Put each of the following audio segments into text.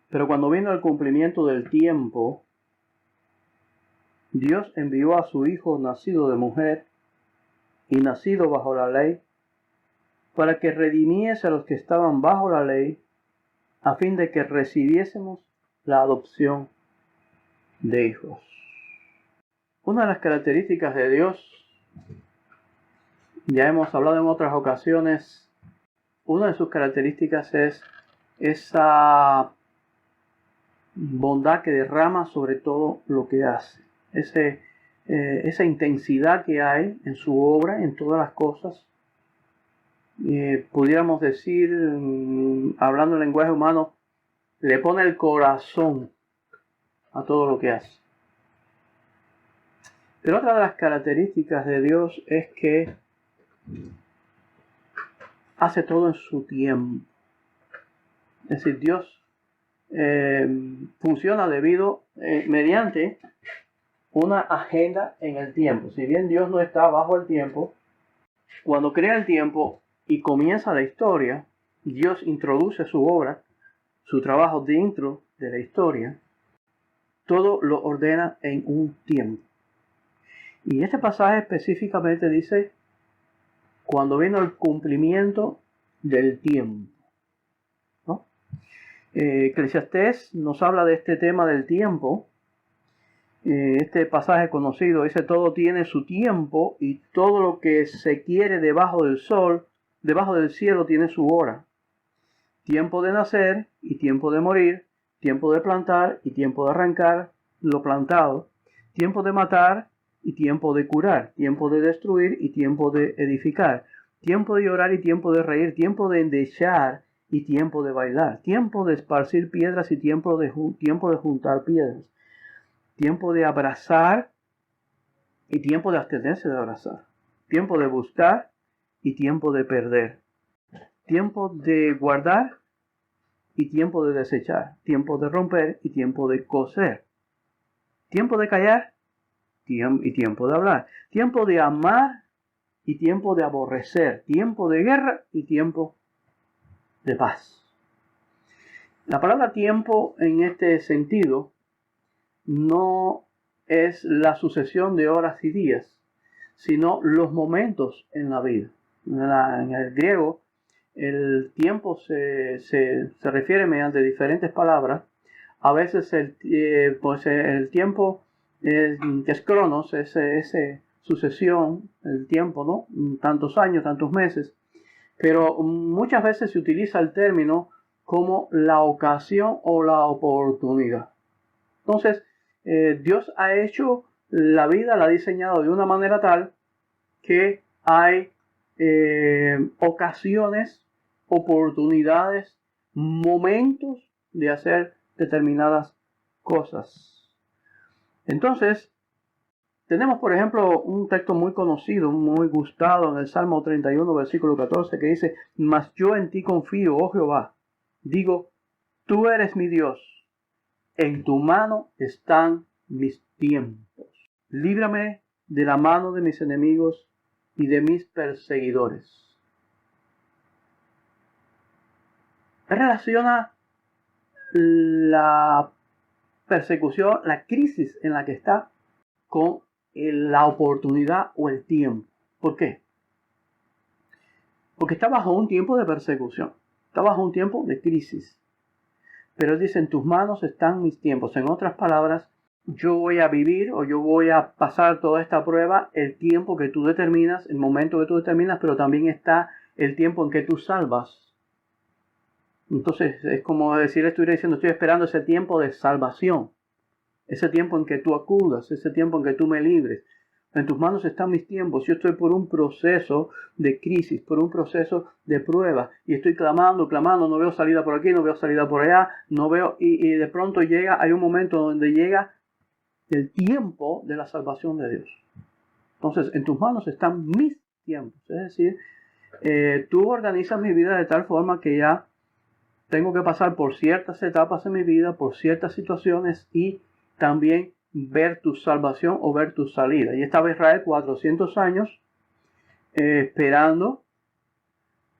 Pero cuando vino el cumplimiento del tiempo, Dios envió a su Hijo nacido de mujer y nacido bajo la ley, para que redimiese a los que estaban bajo la ley, a fin de que recibiésemos la adopción de hijos. Una de las características de Dios, ya hemos hablado en otras ocasiones, una de sus características es esa bondad que derrama sobre todo lo que hace. Esa intensidad que hay en su obra, en todas las cosas. Pudiéramos decir, hablando en lenguaje humano, le pone el corazón a todo lo que hace. Pero otra de las características de Dios es que hace todo en su tiempo. Es decir, Dios funciona mediante una agenda en el tiempo. Si bien Dios no está bajo el tiempo, cuando crea el tiempo y comienza la historia, Dios introduce su obra, su trabajo dentro de la historia, todo lo ordena en un tiempo. Y este pasaje específicamente dice, cuando vino el cumplimiento del tiempo, ¿no? Eclesiastés nos habla de este tema del tiempo. Este pasaje conocido dice, todo tiene su tiempo y todo lo que se quiere debajo del sol, debajo del cielo tiene su hora. Tiempo de nacer y tiempo de morir, tiempo de plantar y tiempo de arrancar lo plantado, tiempo de matar y tiempo de curar, tiempo de destruir y tiempo de edificar, tiempo de llorar y tiempo de reír, tiempo de endechar y tiempo de bailar, tiempo de esparcir piedras y tiempo de juntar piedras, tiempo de abrazar y tiempo de abstenerse de abrazar, tiempo de buscar y tiempo de perder, tiempo de guardar y tiempo de desechar, tiempo de romper y tiempo de coser, tiempo de callar y tiempo de hablar, tiempo de amar y tiempo de aborrecer, tiempo de guerra y tiempo de paz. La palabra tiempo en este sentido no es la sucesión de horas y días, sino los momentos en la vida. En el griego, el tiempo se refiere mediante diferentes palabras. A veces el tiempo es cronos, es sucesión, el tiempo, ¿no? Tantos años, tantos meses. Pero muchas veces se utiliza el término como la ocasión o la oportunidad. Entonces, Dios ha hecho la vida, la ha diseñado de una manera tal que hay ocasiones, oportunidades, momentos de hacer determinadas cosas. Entonces, tenemos por ejemplo un texto muy conocido, muy gustado en el Salmo 31, versículo 14, que dice, mas yo en ti confío, oh Jehová, digo, tú eres mi Dios, en tu mano están mis tiempos, líbrame de la mano de mis enemigos y de mis perseguidores. Relaciona la persecución, la crisis en la que está, con la oportunidad o el tiempo. ¿Por qué? Porque está bajo un tiempo de persecución, está bajo un tiempo de crisis. Pero dice, en tus manos están mis tiempos. En otras palabras, yo voy a vivir o yo voy a pasar toda esta prueba el tiempo que tú determinas, el momento que tú determinas, pero también está el tiempo en que tú salvas. Entonces es como decir, estuviera diciendo, estoy esperando ese tiempo de salvación, ese tiempo en que tú acudas, ese tiempo en que tú me libres. En tus manos están mis tiempos. Yo estoy por un proceso de crisis, por un proceso de prueba. Y estoy clamando, no veo salida por aquí, no veo salida por allá, no veo. Y de pronto hay un momento donde llega el tiempo de la salvación de Dios. Entonces, en tus manos están mis tiempos. Es decir, tú organizas mi vida de tal forma que ya tengo que pasar por ciertas etapas en mi vida, por ciertas situaciones y también ver tu salvación o ver tu salida. Y estaba Israel 400 años esperando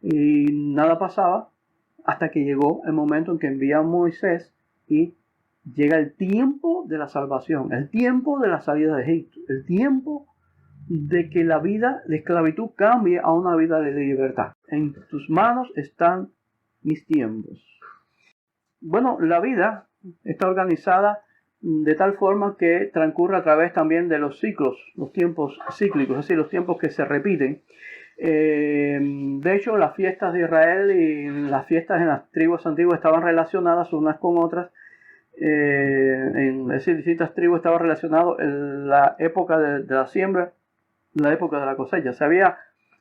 y nada pasaba hasta que llegó el momento en que envía a Moisés y llega el tiempo de la salvación, el tiempo de la salida de Egipto, el tiempo de que la vida de esclavitud cambie a una vida de libertad. En tus manos están mis tiempos. Bueno, la vida está organizada de tal forma que transcurre a través también de los ciclos, los tiempos cíclicos, es decir, los tiempos que se repiten. De hecho, las fiestas de Israel y las fiestas en las tribus antiguas estaban relacionadas unas con otras. Es decir, distintas tribus estaban relacionadas en la época de la siembra, la época de la cosecha.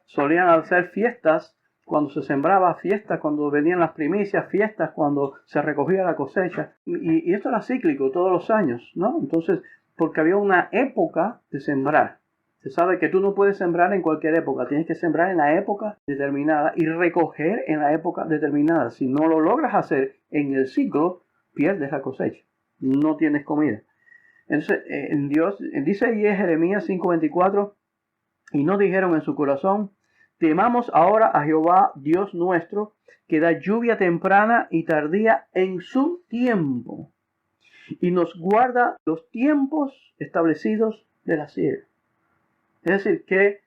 Solían hacer fiestas cuando se sembraba, fiestas cuando venían las primicias, fiestas cuando se recogía la cosecha. Y esto era cíclico todos los años, ¿no? Entonces, porque había una época de sembrar. Se sabe que tú no puedes sembrar en cualquier época, tienes que sembrar en la época determinada y recoger en la época determinada. Si no lo logras hacer en el ciclo, pierdes la cosecha, no tienes comida. Entonces, Dios dice ahí en Jeremías 5:24, y no dijeron en su corazón, temamos ahora a Jehová Dios nuestro, que da lluvia temprana y tardía en su tiempo, y nos guarda los tiempos establecidos de la siega. Es decir, que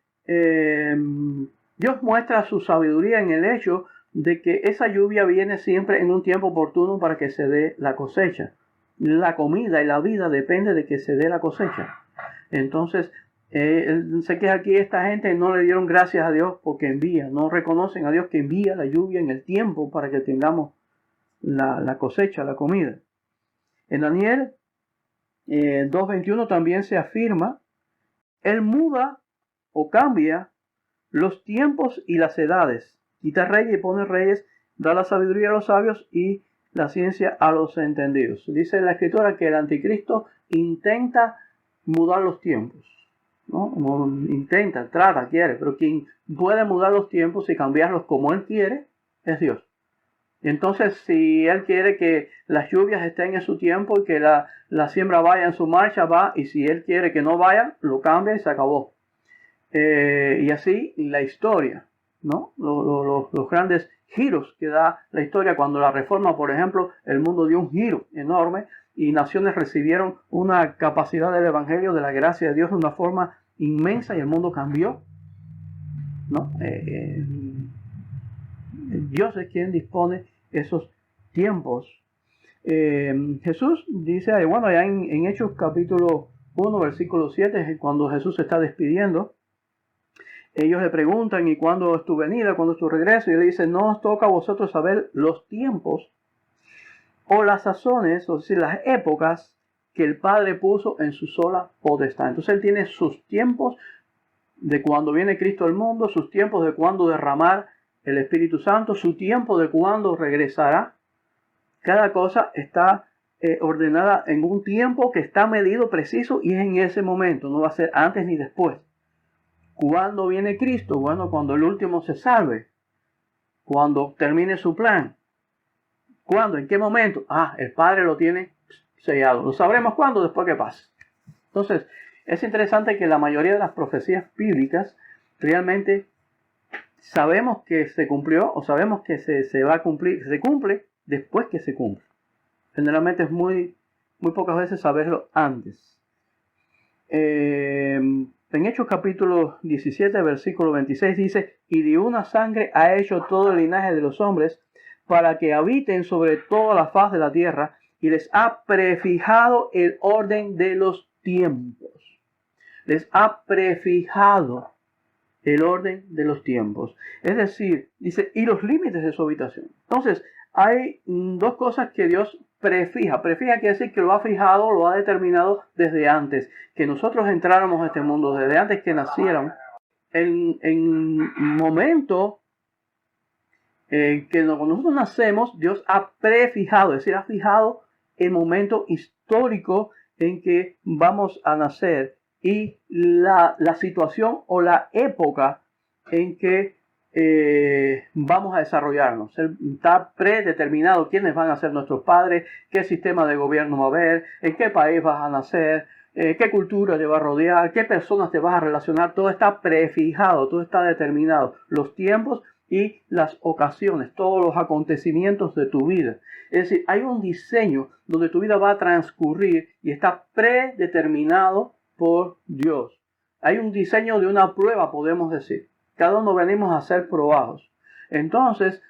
Dios muestra su sabiduría en el hecho de que esa lluvia viene siempre en un tiempo oportuno para que se dé la cosecha. La comida y la vida depende de que se dé la cosecha. Entonces, sé que aquí esta gente no le dieron gracias a Dios porque envía, no reconocen a Dios que envía la lluvia en el tiempo para que tengamos la cosecha, la comida. En Daniel 2:21 también se afirma, Él muda o cambia los tiempos y las edades, quita reyes y pone reyes, da la sabiduría a los sabios y la ciencia a los entendidos. Dice la escritura que el anticristo intenta mudar los tiempos, ¿no? Intenta, trata, quiere, pero quien puede mudar los tiempos y cambiarlos como él quiere es Dios. Entonces, si él quiere que las lluvias estén en su tiempo y que la siembra vaya en su marcha, va, y si él quiere que no vaya, lo cambia y se acabó. Y así la historia, ¿no? Los grandes giros que da la historia. Cuando la reforma, por ejemplo, el mundo dio un giro enorme y naciones recibieron una capacidad del evangelio, de la gracia de Dios de una forma inmensa y el mundo cambió, ¿no? Dios es quien dispone esos tiempos. Jesús dice, bueno, ya en Hechos capítulo 1, versículo 7, cuando Jesús se está despidiendo, ellos le preguntan, ¿y cuándo es tu venida? ¿Cuándo es tu regreso? Y él dice, no os toca a vosotros saber los tiempos o las sazones, o decir, las épocas que el Padre puso en su sola potestad. Entonces él tiene sus tiempos de cuando viene Cristo al mundo, sus tiempos de cuándo derramar el Espíritu Santo, su tiempo de cuándo regresará. Cada cosa está ordenada en un tiempo que está medido preciso y es en ese momento, no va a ser antes ni después. ¿Cuándo viene Cristo? Bueno, cuando el último se salve, cuando termine su plan. ¿Cuándo? ¿En qué momento? El Padre lo tiene sellado. Lo sabremos cuándo, después que pase. Entonces, es interesante que la mayoría de las profecías bíblicas realmente sabemos que se cumplió o sabemos que se va a cumplir, se cumple después que se cumple. Generalmente es muy pocas veces saberlo antes. En Hechos capítulo 17, versículo 26 dice, y de una sangre ha hecho todo el linaje de los hombres para que habiten sobre toda la faz de la tierra y les ha prefijado el orden de los tiempos. Les ha prefijado el orden de los tiempos. Es decir, dice, y los límites de su habitación. Entonces, hay dos cosas que Dios prefija. Prefija quiere decir que lo ha fijado, lo ha determinado desde antes. Que nosotros entráramos a este mundo, desde antes que nacieran. En momento que cuando nosotros nacemos, Dios ha prefijado, es decir, ha fijado el momento histórico en que vamos a nacer y la situación o la época en que vamos a desarrollarnos. Está predeterminado quiénes van a ser nuestros padres, qué sistema de gobierno va a haber, en qué país vas a nacer, qué cultura te va a rodear, qué personas te vas a relacionar. Todo está prefijado, todo está determinado. Los tiempos y las ocasiones, todos los acontecimientos de tu vida. Es decir, hay un diseño donde tu vida va a transcurrir y está predeterminado por Dios. Hay un diseño de una prueba, podemos decir. Cada uno venimos a ser probados. Entonces,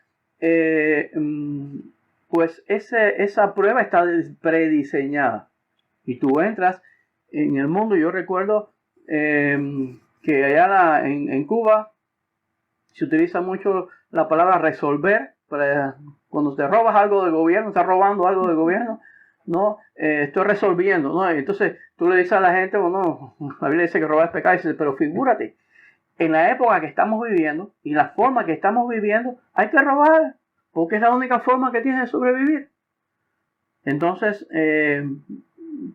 pues esa prueba está prediseñada. Y tú entras en el mundo. Yo recuerdo que allá en Cuba se utiliza mucho la palabra resolver. Cuando te robas algo del gobierno, estás robando algo del gobierno, no, estoy resolviendo, ¿no? Entonces tú le dices a la gente, bueno, la Biblia dice que robar es pecado, y dice, pero figúrate, en la época que estamos viviendo y la forma que estamos viviendo, hay que robar, porque es la única forma que tienes de sobrevivir. Entonces,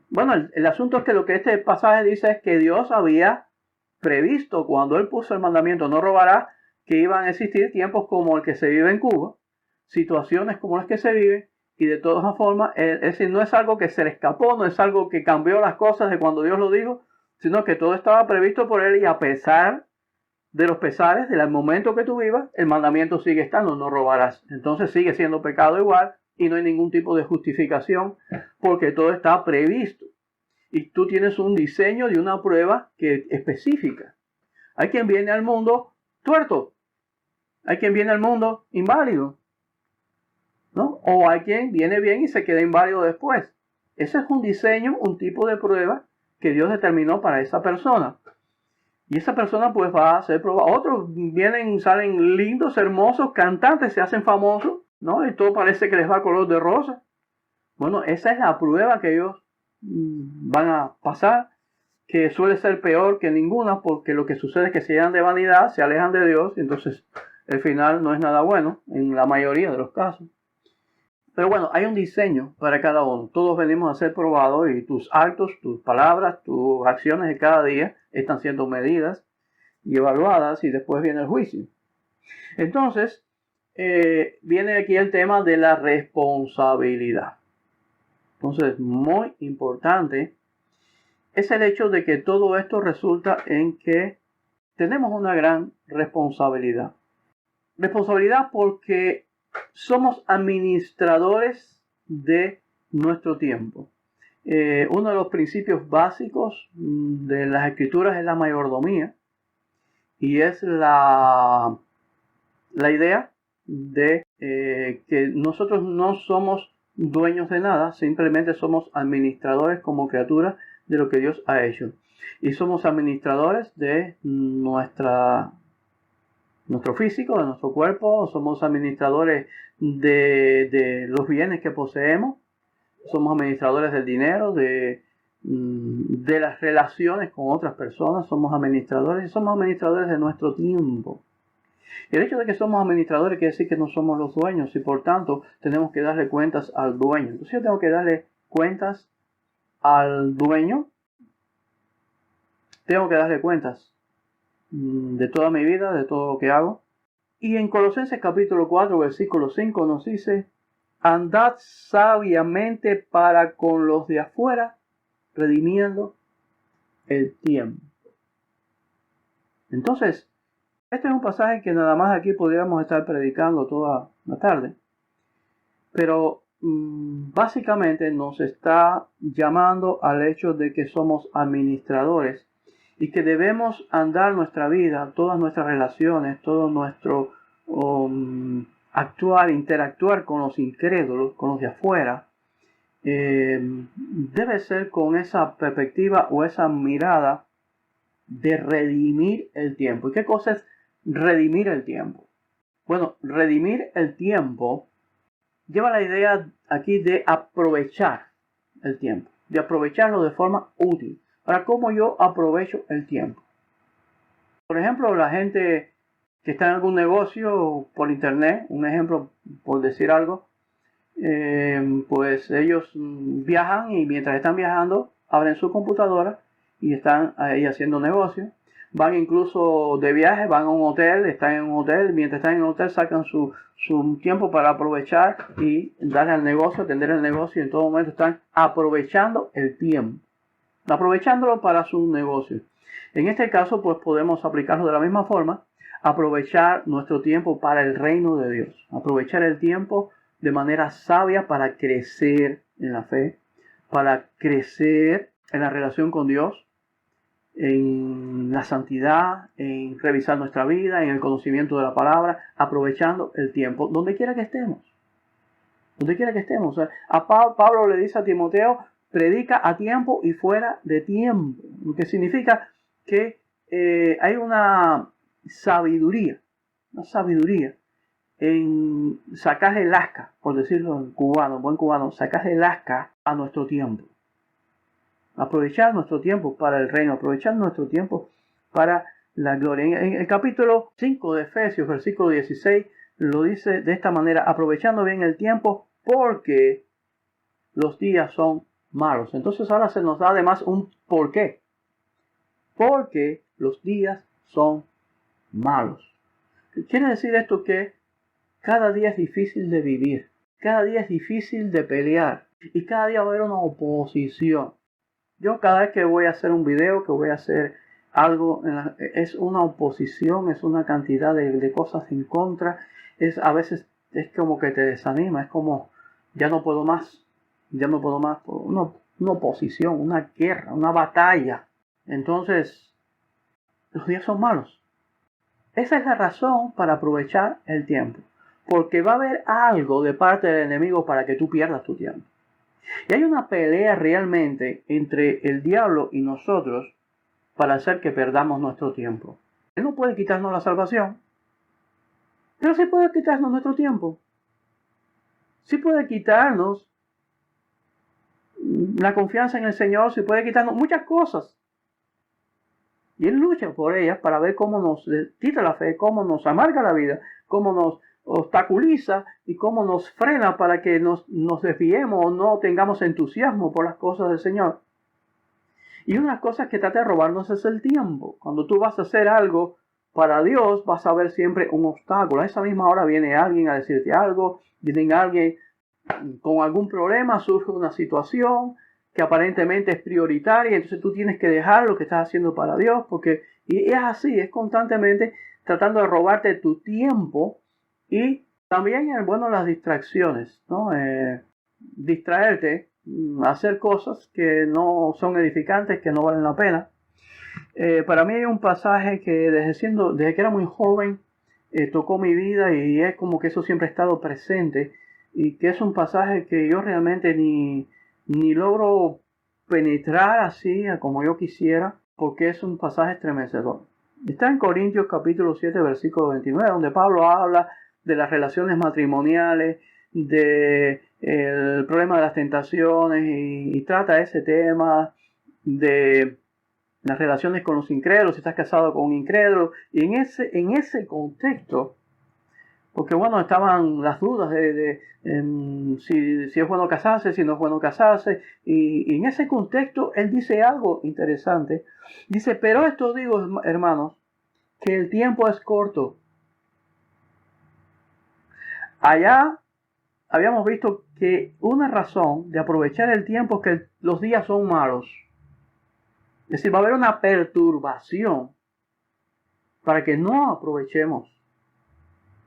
bueno, el asunto es que lo que este pasaje dice es que Dios había previsto cuando Él puso el mandamiento, no robarás, que iban a existir tiempos como el que se vive en Cuba, situaciones como las que se viven, y de todas formas, es decir, no es algo que se le escapó, no es algo que cambió las cosas de cuando Dios lo dijo, sino que todo estaba previsto por Él, y a pesar de los pesares, del momento que tú vivas, el mandamiento sigue estando, no robarás. Entonces sigue siendo pecado igual, y no hay ningún tipo de justificación, porque todo está previsto. Y tú tienes un diseño de una prueba que específica. Hay quien viene al mundo tuerto. Hay quien viene al mundo inválido, ¿no? O hay quien viene bien y se queda inválido después. Ese es un diseño, un tipo de prueba que Dios determinó para esa persona. Y esa persona pues va a ser probada. Otros vienen, salen lindos, hermosos, cantantes, se hacen famosos, ¿no? Y todo parece que les va color de rosa. Bueno, esa es la prueba que ellos van a pasar, que suele ser peor que ninguna, porque lo que sucede es que se llenan de vanidad, se alejan de Dios, y entonces el final no es nada bueno, en la mayoría de los casos. Pero bueno, hay un diseño para cada uno. Todos venimos a ser probados, y tus actos, tus palabras, tus acciones de cada día están siendo medidas y evaluadas, y después viene el juicio. Entonces, viene aquí el tema de la responsabilidad. Entonces, muy importante es el hecho de que todo esto resulta en que tenemos una gran responsabilidad. Responsabilidad porque somos administradores de nuestro tiempo. Uno de los principios básicos de las escrituras es la mayordomía, y es la idea de que nosotros no somos dueños de nada, simplemente somos administradores como criaturas de lo que Dios ha hecho. Y somos administradores de nuestro físico, de nuestro cuerpo, somos administradores de los bienes que poseemos, somos administradores del dinero, de las relaciones con otras personas, somos administradores, y somos administradores de nuestro tiempo. El hecho de que somos administradores quiere decir que no somos los dueños, y por tanto tenemos que darle cuentas al dueño. Entonces yo tengo que darle cuentas al dueño, tengo que darle cuentas de toda mi vida, de todo lo que hago. Y en Colosenses capítulo 4, versículo 5 nos dice: andad sabiamente para con los de afuera, redimiendo el tiempo. Entonces, este es un pasaje que nada más aquí podríamos estar predicando toda la tarde. Pero básicamente nos está llamando al hecho de que somos administradores y que debemos andar nuestra vida, todas nuestras relaciones, todo nuestro interactuar con los incrédulos, con los de afuera, debe ser con esa perspectiva o esa mirada de redimir el tiempo. ¿Y qué cosa es redimir el tiempo? Bueno, redimir el tiempo lleva la idea aquí de aprovechar el tiempo, de aprovecharlo de forma útil. Ahora, ¿cómo yo aprovecho el tiempo? Por ejemplo, la gente que está en algún negocio por internet, un ejemplo por decir algo, pues ellos viajan, y mientras están viajando abren su computadora y están ahí haciendo negocio. Van incluso de viaje, van a un hotel, están en un hotel, mientras están en un hotel sacan su tiempo para aprovechar y darle al negocio, atender el negocio, y en todo momento están aprovechando el tiempo, aprovechándolo para su negocio. En este caso, pues podemos aplicarlo de la misma forma aprovechar nuestro tiempo para el reino de Dios. Aprovechar el tiempo de manera sabia para crecer en la fe, para crecer en la relación con Dios, en la santidad, en revisar nuestra vida, en el conocimiento de la palabra, aprovechando el tiempo, donde quiera que estemos. Donde quiera que estemos. O sea, Pablo le dice a Timoteo, predica a tiempo y fuera de tiempo. Lo que significa que hay una sabiduría en sacar el asca, por decirlo en cubano, buen cubano, sacar el asca a nuestro tiempo. Aprovechar nuestro tiempo para el reino, aprovechar nuestro tiempo para la gloria. En el capítulo 5 de Efesios, versículo 16, lo dice de esta manera, aprovechando bien el tiempo porque los días son malos. Entonces ahora se nos da además un por qué. Porque los días son malos. Quiere decir esto que cada día es difícil de vivir, cada día es difícil de pelear y cada día va a haber una oposición. Yo cada vez que voy a hacer un video, que voy a hacer algo, es una oposición, es una cantidad de cosas en contra. A veces es como que te desanima, es como ya no puedo más. Una oposición, una guerra, una batalla. Entonces, los días son malos. Esa es la razón para aprovechar el tiempo. Porque va a haber algo de parte del enemigo para que tú pierdas tu tiempo. Y hay una pelea realmente entre el diablo y nosotros para hacer que perdamos nuestro tiempo. Él no puede quitarnos la salvación, pero sí puede quitarnos nuestro tiempo. Sí puede quitarnos la confianza en el Señor, sí puede quitarnos muchas cosas. Y Él lucha por ellas para ver cómo nos quita la fe, cómo nos amarga la vida, cómo nos obstaculiza y cómo nos frena para que nos desviemos o no tengamos entusiasmo por las cosas del Señor. Y una cosa que trata de robarnos es el tiempo. Cuando tú vas a hacer algo para Dios, vas a ver siempre un obstáculo. A esa misma hora viene alguien a decirte algo, viene alguien con algún problema, surge una situación que aparentemente es prioritaria, entonces tú tienes que dejar lo que estás haciendo para Dios, y es así, es constantemente tratando de robarte tu tiempo. Y también, las distracciones, ¿no? Distraerte, hacer cosas que no son edificantes, que no valen la pena. Para mí hay un pasaje que desde que era muy joven, tocó mi vida y es como que eso siempre ha estado presente, y que es un pasaje que yo realmente ni logro penetrar así como yo quisiera, porque es un pasaje estremecedor. Está en Corintios capítulo 7, versículo 29, donde Pablo habla de las relaciones matrimoniales, del problema de las tentaciones, y trata ese tema de las relaciones con los incrédulos, si estás casado con un incrédulo, y en ese contexto, porque estaban las dudas de si es bueno casarse, si no es bueno casarse, y en ese contexto él dice algo interesante. Dice, pero esto digo, hermanos, que el tiempo es corto. Allá habíamos visto que una razón de aprovechar el tiempo es que los días son malos. Es decir, va a haber una perturbación para que no aprovechemos,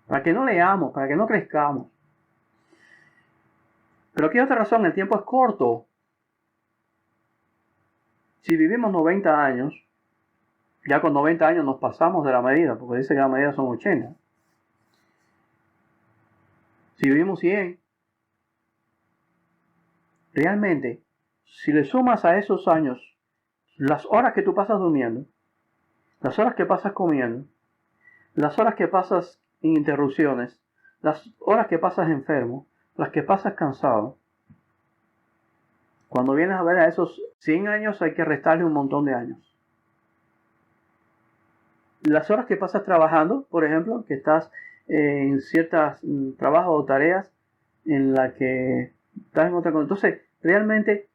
para que no leamos, para que no crezcamos. Pero aquí hay otra razón, el tiempo es corto. Si vivimos 90 años, ya con 90 años nos pasamos de la medida, porque dice que la medida son 80. Si vivimos 100, realmente, si le sumas a esos años las horas que tú pasas durmiendo, las horas que pasas comiendo, las horas que pasas en interrupciones, las horas que pasas enfermo, las que pasas cansado, cuando vienes a ver a esos 100 años hay que restarle un montón de años. Las horas que pasas trabajando, por ejemplo, que estás en ciertos trabajos o tareas en la que estás en otra cosa. Entonces, realmente,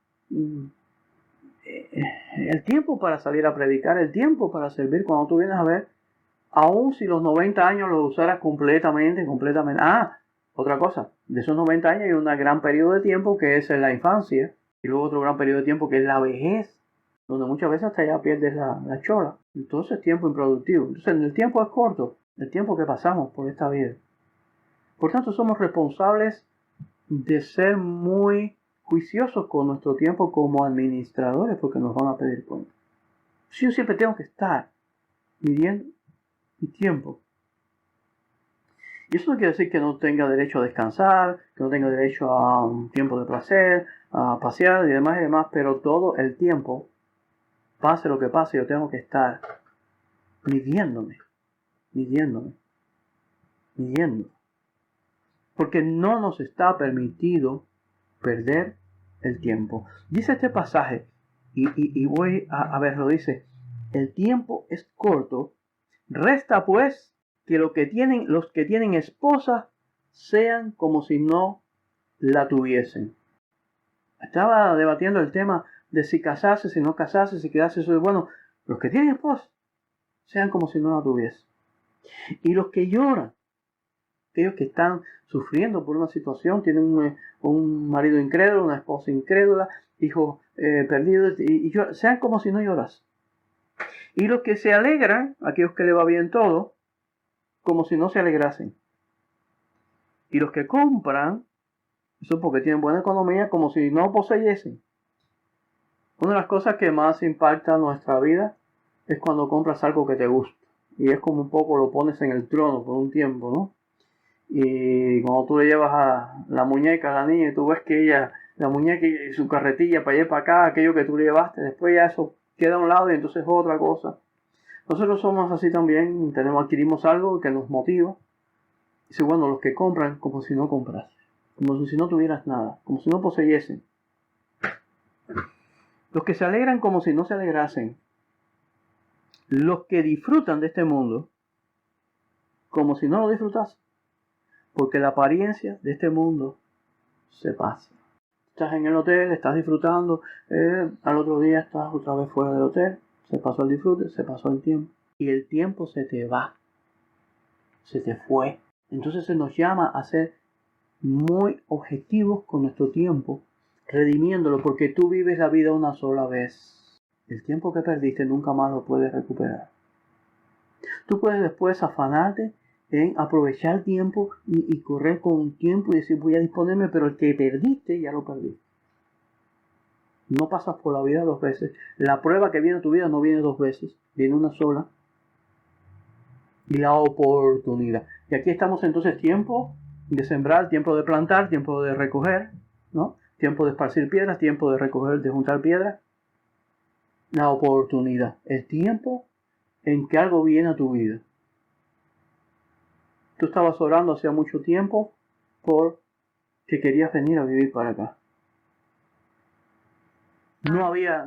el tiempo para salir a predicar, el tiempo para servir, cuando tú vienes a ver, aun si los 90 años los usaras completamente. Otra cosa, de esos 90 años hay un gran periodo de tiempo que es la infancia, y luego otro gran periodo de tiempo que es la vejez, donde muchas veces hasta ya pierdes la chola. Entonces, tiempo improductivo. Entonces, el tiempo es corto. el tiempo que pasamos por esta vida. Por tanto, somos responsables de ser muy juiciosos con nuestro tiempo como administradores, porque nos van a pedir cuenta. Yo siempre tengo que estar midiendo mi tiempo. Y eso no quiere decir que no tenga derecho a descansar, que no tenga derecho a un tiempo de placer, a pasear y demás, pero todo el tiempo, pase lo que pase, yo tengo que estar midiendo. Porque no nos está permitido perder el tiempo. Dice este pasaje, y voy a verlo, dice, el tiempo es corto, resta pues que los que tienen esposa sean como si no la tuviesen. Estaba debatiendo el tema de si casarse, si no casarse, si quedarse solo. Bueno, los que tienen esposa sean como si no la tuviesen. Y los que lloran, aquellos que están sufriendo por una situación, tienen un marido incrédulo, una esposa incrédula, hijos perdidos, y sean como si no lloras. Y los que se alegran, aquellos que le va bien todo, como si no se alegrasen. Y los que compran, eso porque tienen buena economía, como si no poseyesen. Una de las cosas que más impacta nuestra vida es cuando compras algo que te gusta. Y es como un poco lo pones en el trono por un tiempo, ¿no? Y cuando tú le llevas a la muñeca a la niña y tú ves que ella, la muñeca y su carretilla para allá y para acá, aquello que tú le llevaste, después ya eso queda a un lado y entonces es otra cosa. Nosotros somos así también, adquirimos algo que nos motiva. Dice, bueno, los que compran como si no comprasen, como si no tuvieras nada, como si no poseyesen. Los que se alegran como si no se alegrasen. Los que disfrutan de este mundo como si no lo disfrutasen. Porque la apariencia de este mundo se pasa. Estás en el hotel, estás disfrutando, al otro día estás otra vez fuera del hotel, se pasó el disfrute, se pasó el tiempo. Y el tiempo se te va, se te fue. Entonces se nos llama a ser muy objetivos con nuestro tiempo, redimiéndolo, porque tú vives la vida una sola vez. El tiempo que perdiste nunca más lo puedes recuperar. Tú puedes después afanarte en aprovechar el tiempo y correr con un tiempo y decir voy a disponerme, pero el que perdiste ya lo perdiste. No pasas por la vida dos veces. La prueba que viene a tu vida no viene dos veces, viene una sola. Y la oportunidad. Y aquí estamos entonces, tiempo de sembrar, tiempo de plantar, tiempo de recoger, ¿no? Tiempo de esparcir piedras, tiempo de recoger, de juntar piedras. La oportunidad, el tiempo en que algo viene a tu vida. Tú estabas orando hacía mucho tiempo por que querías venir a vivir para acá. No era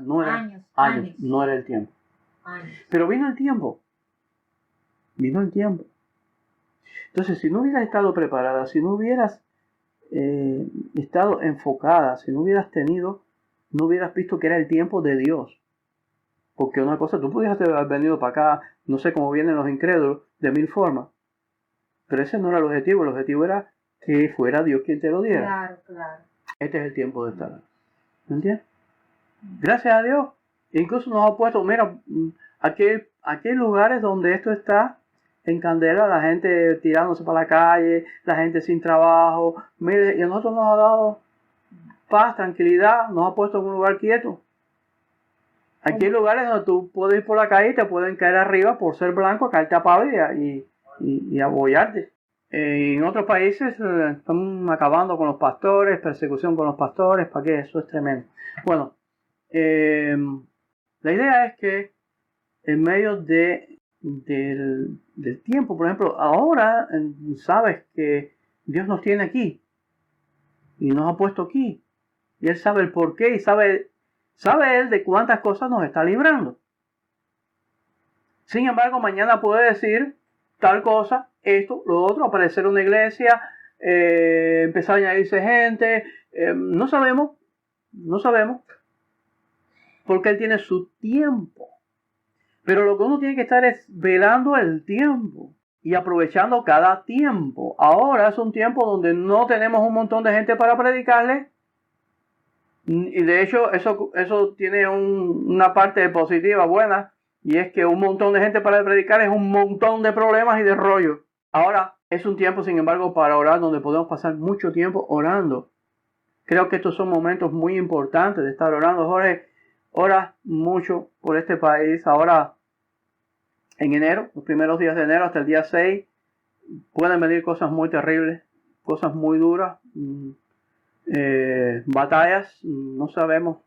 años, no era el tiempo. Pero vino el tiempo. Entonces, si no hubieras estado preparada, si no hubieras estado enfocada, si no hubieras visto que era el tiempo de Dios. Porque una cosa, tú pudieras haber venido para acá, no sé cómo vienen los incrédulos, de mil formas. Pero ese no era el objetivo era que fuera Dios quien te lo diera. Claro. Este es el tiempo de estar. ¿Me entiendes? Gracias a Dios. Incluso nos ha puesto, mira, aquí hay lugares donde esto está en candela, la gente tirándose para la calle, la gente sin trabajo. Mire, y a nosotros nos ha dado paz, tranquilidad, nos ha puesto en un lugar quieto. Aquí hay lugares donde tú puedes ir por la calle y te pueden caer arriba por ser blanco, caerte a palo y abollarte. En otros países están acabando con los pastores, persecución con los pastores, ¿para qué? Eso es tremendo. Bueno, la idea es que en medio del tiempo, por ejemplo, ahora sabes que Dios nos tiene aquí y nos ha puesto aquí y Él sabe el porqué y sabe Él de cuántas cosas nos está librando. Sin embargo, mañana puede decir tal cosa, esto, lo otro, aparecer una iglesia, empezar a añadirse gente, no sabemos, porque Él tiene su tiempo. Pero lo que uno tiene que estar es velando el tiempo y aprovechando cada tiempo. Ahora es un tiempo donde no tenemos un montón de gente para predicarle. Y de hecho eso tiene una parte positiva buena, Y es que un montón de gente para predicar es un montón de problemas y de rollo. Ahora es un tiempo, sin embargo, para orar, donde podemos pasar mucho tiempo orando. Creo que estos son momentos muy importantes de estar orando. Jorge, ora mucho por este país. Ahora, en enero, los primeros días de enero hasta el día 6, pueden venir cosas muy terribles, cosas muy duras, batallas, no sabemos,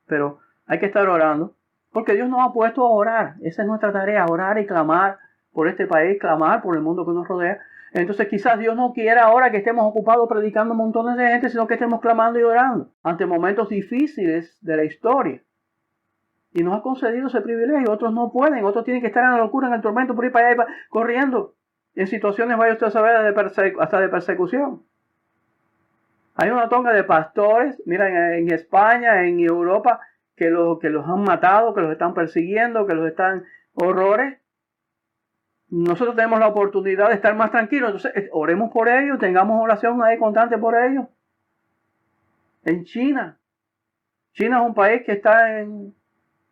pero hay que estar orando, porque Dios nos ha puesto a orar. Esa es nuestra tarea, orar y clamar por este país, clamar por el mundo que nos rodea. Entonces quizás Dios no quiera ahora que estemos ocupados predicando montones de gente, sino que estemos clamando y orando ante momentos difíciles de la historia. Y nos ha concedido ese privilegio. Otros no pueden, otros tienen que estar en la locura, en el tormento, por ir para allá, corriendo. En situaciones, vaya usted a saber, hasta de persecución. Hay una tonga de pastores, mira, en España, en Europa, que los han matado, que los están persiguiendo, que los están horrores. Nosotros tenemos la oportunidad de estar más tranquilos. Entonces, oremos por ellos, tengamos oración ahí constante por ellos. En China. China es un país que está en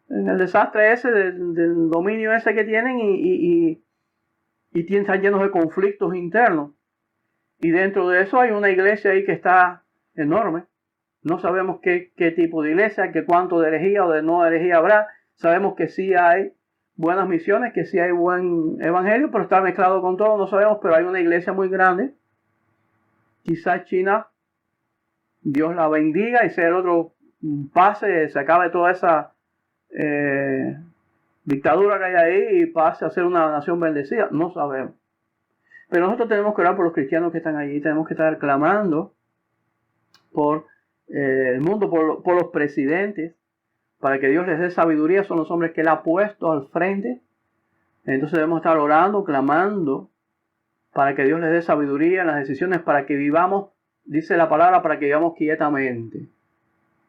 el desastre ese, del dominio ese que tienen y están llenos de conflictos internos. Y dentro de eso hay una iglesia ahí que está enorme. No sabemos qué tipo de iglesia, qué cuánto de herejía o de no herejía habrá. Sabemos que sí hay buenas misiones, que sí hay buen evangelio, pero está mezclado con todo, no sabemos, pero hay una iglesia muy grande. Quizás China, Dios la bendiga y sea el otro pase, se acabe toda esa dictadura que hay ahí y pase a ser una nación bendecida, no sabemos. Pero nosotros tenemos que orar por los cristianos que están allí, tenemos que estar clamando por el mundo, por los presidentes, para que Dios les dé sabiduría. Son los hombres que Él ha puesto al frente. Entonces debemos estar orando, clamando, para que Dios les dé sabiduría en las decisiones, para que vivamos, dice la palabra, para que vivamos quietamente.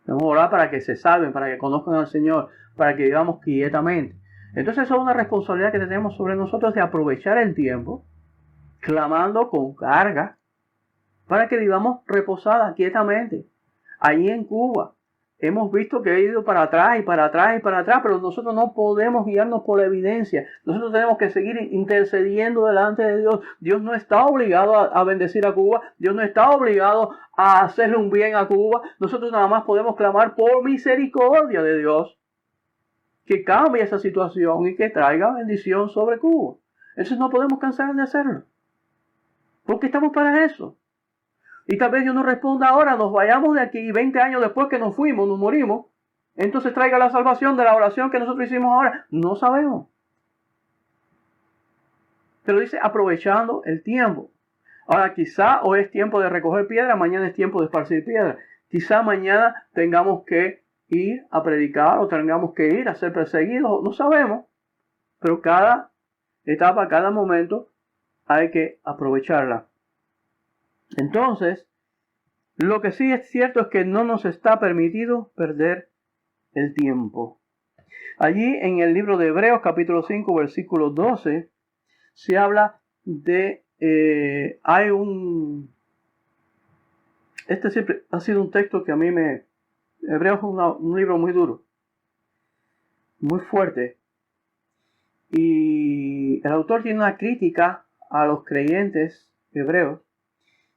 Debemos orar para que se salven, para que conozcan al Señor, para que vivamos quietamente. Entonces eso es una responsabilidad que tenemos sobre nosotros, de aprovechar el tiempo, clamando con carga, para que vivamos reposadas, quietamente. Allí en Cuba hemos visto que ha ido para atrás y para atrás y para atrás, pero nosotros no podemos guiarnos por la evidencia. Nosotros tenemos que seguir intercediendo delante de Dios. Dios no está obligado a bendecir a Cuba. Dios no está obligado a hacerle un bien a Cuba. Nosotros nada más podemos clamar por misericordia de Dios, que cambie esa situación y que traiga bendición sobre Cuba. Entonces no podemos cansar de hacerlo, porque estamos para eso. Y tal vez Dios nos responda ahora, nos vayamos de aquí y 20 años después que nos fuimos, nos morimos, entonces traiga la salvación de la oración que nosotros hicimos ahora. No sabemos. Pero dice aprovechando el tiempo. Ahora quizá hoy es tiempo de recoger piedra, mañana es tiempo de esparcir piedra. Quizá mañana tengamos que ir a predicar o tengamos que ir a ser perseguidos, no sabemos. Pero cada etapa, cada momento hay que aprovecharla. Entonces, lo que sí es cierto es que no nos está permitido perder el tiempo. Allí en el libro de Hebreos, capítulo 5, versículo 12, se habla de, este siempre ha sido un texto que a mí Hebreos es un libro muy duro, muy fuerte. Y el autor tiene una crítica a los creyentes hebreos.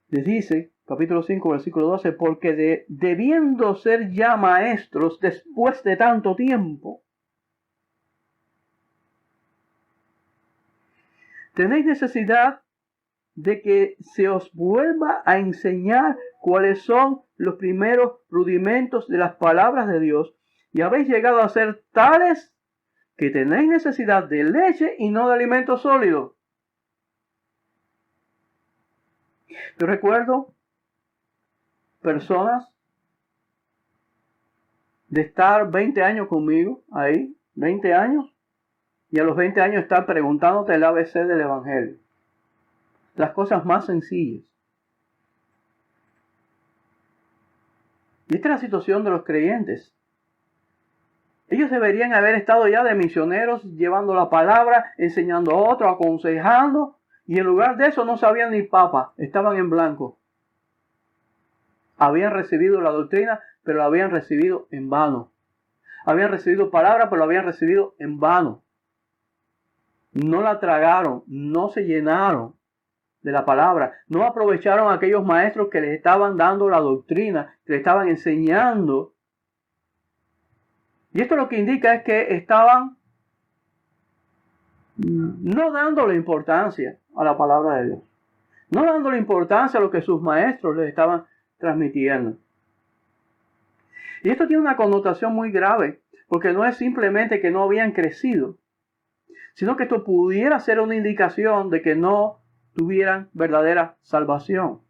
Les dice, capítulo 5, versículo 12, porque debiendo ser ya maestros después de tanto tiempo, tenéis necesidad de que se os vuelva a enseñar cuáles son los primeros rudimentos de las palabras de Dios, y habéis llegado a ser tales que tenéis necesidad de leche y no de alimento sólido. Yo recuerdo personas de estar 20 años conmigo, ahí, 20 años, y a los 20 años estar preguntándote el ABC del Evangelio. Las cosas más sencillas. Y esta es la situación de los creyentes. Ellos deberían haber estado ya de misioneros, llevando la palabra, enseñando a otros, aconsejando, y en lugar de eso no sabían ni papa, estaban en blanco. Habían recibido la doctrina, pero la habían recibido en vano. habían recibido palabra, pero lo habían recibido en vano. No la tragaron, no se llenaron de la palabra, no aprovecharon a aquellos maestros que les estaban dando la doctrina, que les estaban enseñando. Y esto lo que indica es que estaban no dándole importancia a la palabra de Dios, no dándole importancia a lo que sus maestros les estaban transmitiendo. Y esto tiene una connotación muy grave, porque no es simplemente que no habían crecido, sino que esto pudiera ser una indicación de que no tuvieran verdadera salvación.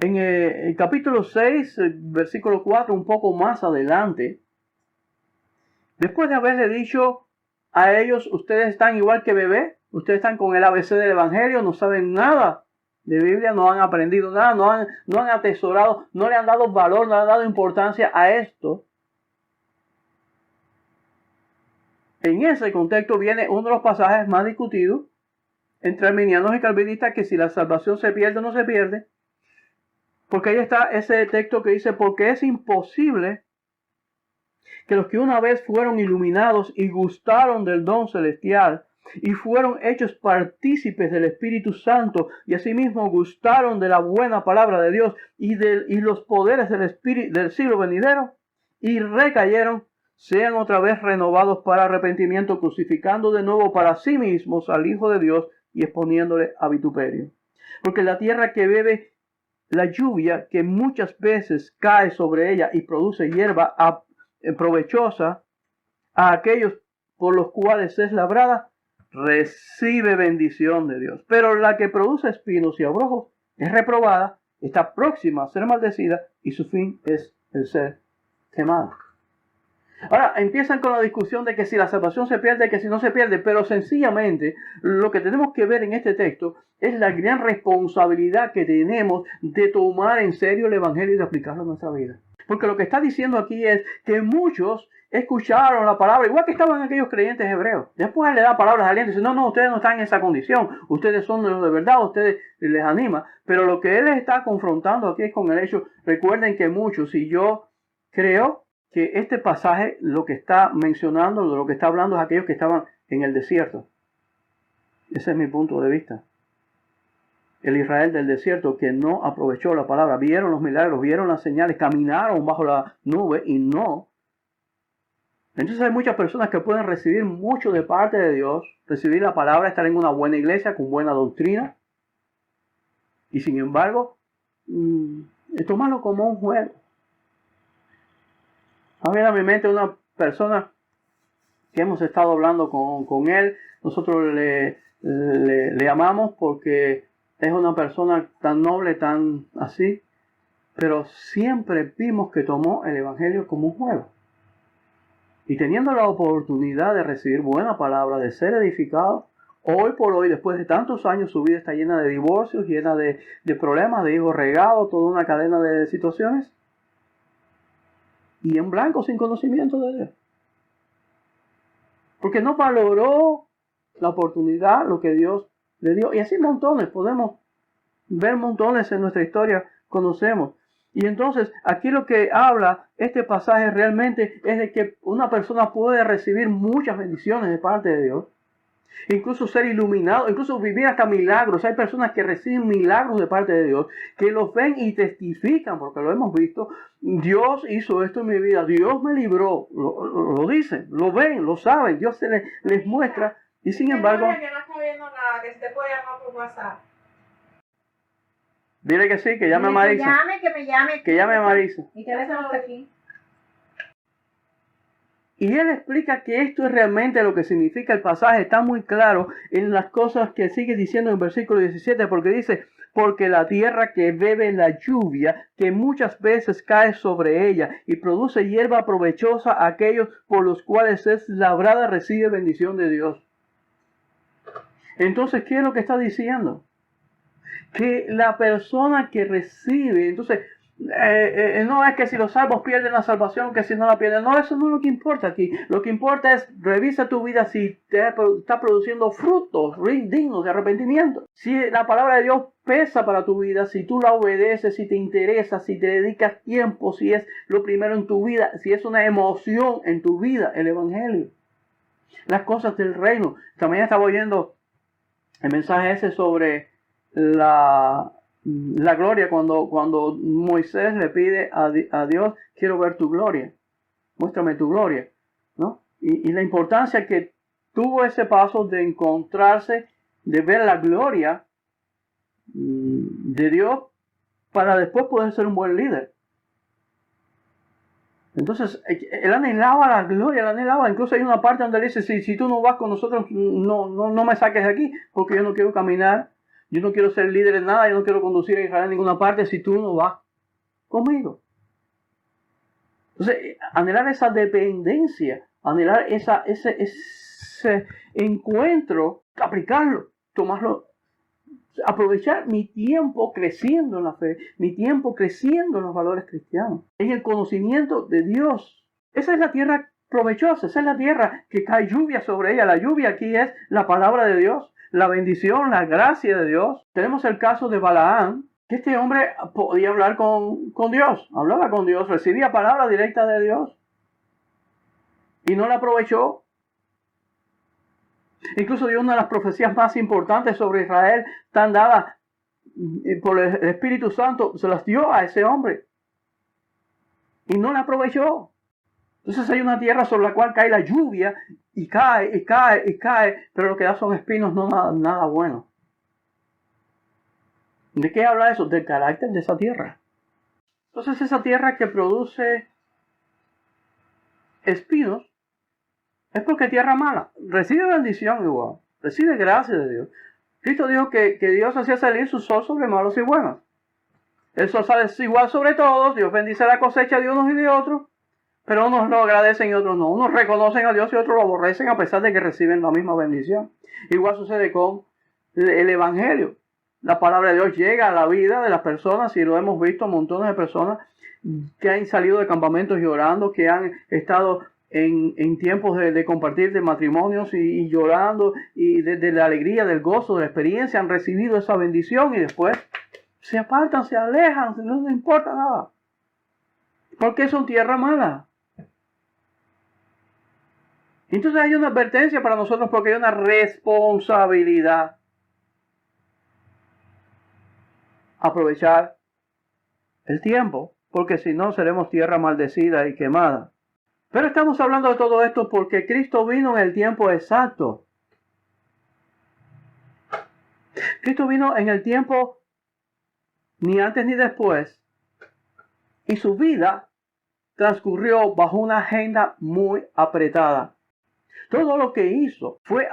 En el capítulo 6, versículo 4, un poco más adelante, después de haberle dicho a ellos, ustedes están igual que bebés, ustedes están con el ABC del Evangelio, no saben nada de Biblia, no han aprendido nada, no han atesorado, no le han dado valor, no le han dado importancia a esto. En ese contexto viene uno de los pasajes más discutidos entre arminianos y calvinistas, que si la salvación se pierde o no se pierde, porque ahí está ese texto que dice, porque es imposible que los que una vez fueron iluminados y gustaron del don celestial y fueron hechos partícipes del Espíritu Santo y asimismo gustaron de la buena palabra de Dios y los poderes del siglo venidero y recayeron, sean otra vez renovados para arrepentimiento, crucificando de nuevo para sí mismos al Hijo de Dios y exponiéndole a vituperio. Porque la tierra que bebe la lluvia, que muchas veces cae sobre ella y produce hierba provechosa a aquellos por los cuales es labrada, recibe bendición de Dios. Pero la que produce espinos y abrojos es reprobada, está próxima a ser maldecida y su fin es el ser quemada. Ahora empiezan con la discusión de que si la salvación se pierde, que si no se pierde, pero sencillamente lo que tenemos que ver en este texto es la gran responsabilidad que tenemos de tomar en serio el Evangelio y de aplicarlo a nuestra vida. Porque lo que está diciendo aquí es que muchos escucharon la palabra, igual que estaban aquellos creyentes hebreos. Después él le da palabras de aliento y dice, no, ustedes no están en esa condición, ustedes son los de verdad, ustedes les anima. Pero lo que él les está confrontando aquí es con el hecho, recuerden que muchos, y yo creo que este pasaje lo que está mencionando, lo que está hablando es aquellos que estaban en el desierto. Ese es mi punto de vista. El Israel del desierto que no aprovechó la palabra, vieron los milagros, vieron las señales, caminaron bajo la nube y no. Entonces hay muchas personas que pueden recibir mucho de parte de Dios, recibir la palabra, estar en una buena iglesia con buena doctrina y sin embargo tomarlo como un juego. A ver, a mi mente una persona que hemos estado hablando con él, nosotros le amamos porque es una persona tan noble, tan así, pero siempre vimos que tomó el Evangelio como un juego. Y teniendo la oportunidad de recibir buena palabra, de ser edificado, hoy por hoy, después de tantos años, su vida está llena de divorcios, llena de problemas, de hijos regados, toda una cadena de situaciones. Y en blanco, sin conocimiento de Dios. Porque no valoró la oportunidad, lo que Dios le dio. Y así montones, podemos ver montones en nuestra historia, conocemos. Y entonces, aquí lo que habla este pasaje realmente es de que una persona puede recibir muchas bendiciones de parte de Dios. Incluso ser iluminado, incluso vivir hasta milagros. Hay personas que reciben milagros de parte de Dios, que los ven y testifican, porque lo hemos visto. Dios hizo esto en mi vida, Dios me libró, lo dicen, lo ven, lo saben, Dios les muestra. Y sin embargo, que no está viendo nada, que se puede llamar por WhatsApp. Dile que sí, que llame a Marisa. Que llame a Marisa. Mi teléfono está aquí. Y él explica que esto es realmente lo que significa el pasaje. Está muy claro en las cosas que sigue diciendo en el versículo 17, porque dice, porque la tierra que bebe la lluvia, que muchas veces cae sobre ella y produce hierba provechosa a aquellos por los cuales es labrada, recibe bendición de Dios. Entonces, ¿qué es lo que está diciendo? Que la persona que recibe, entonces, no es que si los salvos pierden la salvación, que si no la pierden, no, eso no es lo que importa aquí. Lo que importa es, revisa tu vida si te está produciendo frutos dignos de arrepentimiento. Si la palabra de Dios pesa para tu vida, si tú la obedeces, si te interesa, si te dedicas tiempo, si es lo primero en tu vida, si es una emoción en tu vida, el Evangelio. Las cosas del reino. También estaba oyendo el mensaje ese sobre la gloria, cuando Moisés le pide a Dios, quiero ver tu gloria, muéstrame tu gloria, ¿no? Y la importancia que tuvo ese paso de encontrarse, de ver la gloria de Dios para después poder ser un buen líder. Entonces, él anhelaba la gloria, él anhelaba. Incluso hay una parte donde él dice, si tú no vas con nosotros, no me saques de aquí, porque yo no quiero caminar, yo no quiero ser líder en nada, yo no quiero conducir a Israel en ninguna parte si tú no vas conmigo. Entonces, anhelar esa dependencia, anhelar ese encuentro, aplicarlo, tomarlo, aprovechar mi tiempo creciendo en la fe, mi tiempo creciendo en los valores cristianos, en el conocimiento de Dios. Esa es la tierra provechosa, esa es la tierra que cae lluvia sobre ella. La lluvia aquí es la palabra de Dios, la bendición, la gracia de Dios. Tenemos el caso de Balaam, que este hombre podía hablar con Dios, hablaba con Dios, recibía palabra directa de Dios y no la aprovechó. Incluso dio una de las profecías más importantes sobre Israel, tan dadas por el Espíritu Santo, se las dio a ese hombre y no la aprovechó. Entonces hay una tierra sobre la cual cae la lluvia y cae, pero lo que da son espinos, no nada bueno. ¿De qué habla eso? Del carácter de esa tierra. Entonces esa tierra que produce espinos es porque tierra mala. Recibe bendición igual, recibe gracia de Dios. Cristo dijo que Dios hacía salir su sol sobre malos y buenos. El sol sale igual sobre todos, Dios bendice la cosecha de unos y de otros, pero unos lo agradecen y otros no. Unos reconocen a Dios y otros lo aborrecen a pesar de que reciben la misma bendición. Igual sucede con el Evangelio. La palabra de Dios llega a la vida de las personas y lo hemos visto montones de personas que han salido de campamentos llorando, que han estado en tiempos de compartir de matrimonios y llorando y de la alegría, del gozo, de la experiencia, han recibido esa bendición y después se apartan, se alejan, no les importa nada. Porque son tierra mala. Entonces hay una advertencia para nosotros porque hay una responsabilidad. Aprovechar el tiempo, porque si no seremos tierra maldecida y quemada. Pero estamos hablando de todo esto porque Cristo vino en el tiempo exacto. Cristo vino en el tiempo ni antes ni después. Y su vida transcurrió bajo una agenda muy apretada. Todo lo que hizo fue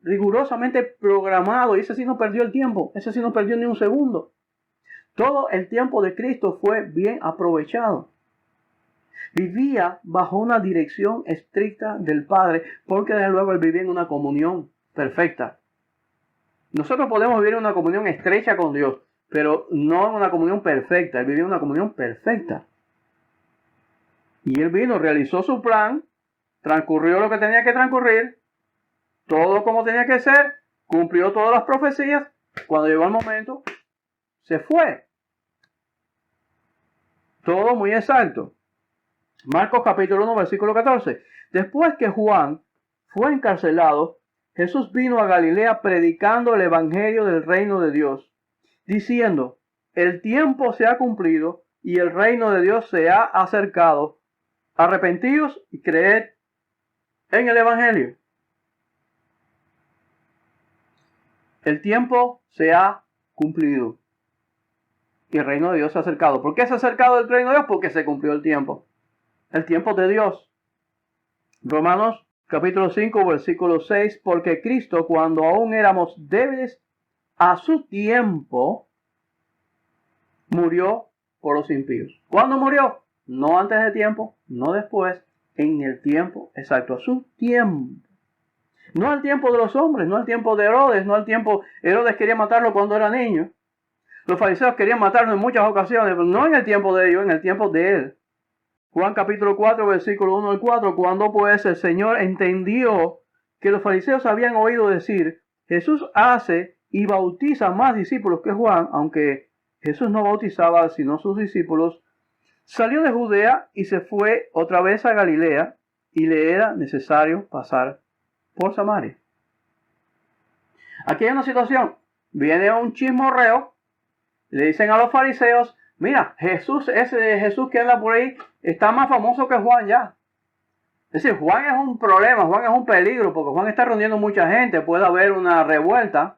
rigurosamente programado. Y ese sí no perdió el tiempo. Ese sí no perdió ni un segundo. Todo el tiempo de Cristo fue bien aprovechado. Vivía bajo una dirección estricta del Padre, porque desde luego él vivía en una comunión perfecta. Nosotros podemos vivir en una comunión estrecha con Dios, pero no en una comunión perfecta. Él vivía en una comunión perfecta. Y él vino, realizó su plan, transcurrió lo que tenía que transcurrir, todo como tenía que ser, cumplió todas las profecías. Cuando llegó el momento, se fue. Todo muy exacto. Marcos capítulo 1, versículo 14. Después que Juan fue encarcelado, Jesús vino a Galilea predicando el evangelio del reino de Dios, diciendo, el tiempo se ha cumplido y el reino de Dios se ha acercado. Arrepentíos y creed en el evangelio. El tiempo se ha cumplido y el reino de Dios se ha acercado. ¿Por qué se ha acercado el reino de Dios? Porque se cumplió el tiempo. El tiempo de Dios. Romanos capítulo 5, versículo 6. Porque Cristo, cuando aún éramos débiles, a su tiempo murió por los impíos. ¿Cuándo murió? No antes de tiempo, no después, en el tiempo exacto, a su tiempo. No al tiempo de los hombres, no al tiempo de Herodes, no al tiempo... Herodes quería matarlo cuando era niño. Los fariseos querían matarlo en muchas ocasiones, pero no en el tiempo de ellos, en el tiempo de él. Juan capítulo 4, versículo 1 al 4. Cuando pues el Señor entendió que los fariseos habían oído decir, Jesús hace y bautiza más discípulos que Juan, aunque Jesús no bautizaba sino sus discípulos, salió de Judea y se fue otra vez a Galilea, y le era necesario pasar por Samaria. Aquí hay una situación. Viene un chismorreo, le dicen a los fariseos, mira, ese Jesús que anda por ahí está más famoso que Juan ya. Es decir, Juan es un problema, Juan es un peligro, porque Juan está reuniendo mucha gente, puede haber una revuelta.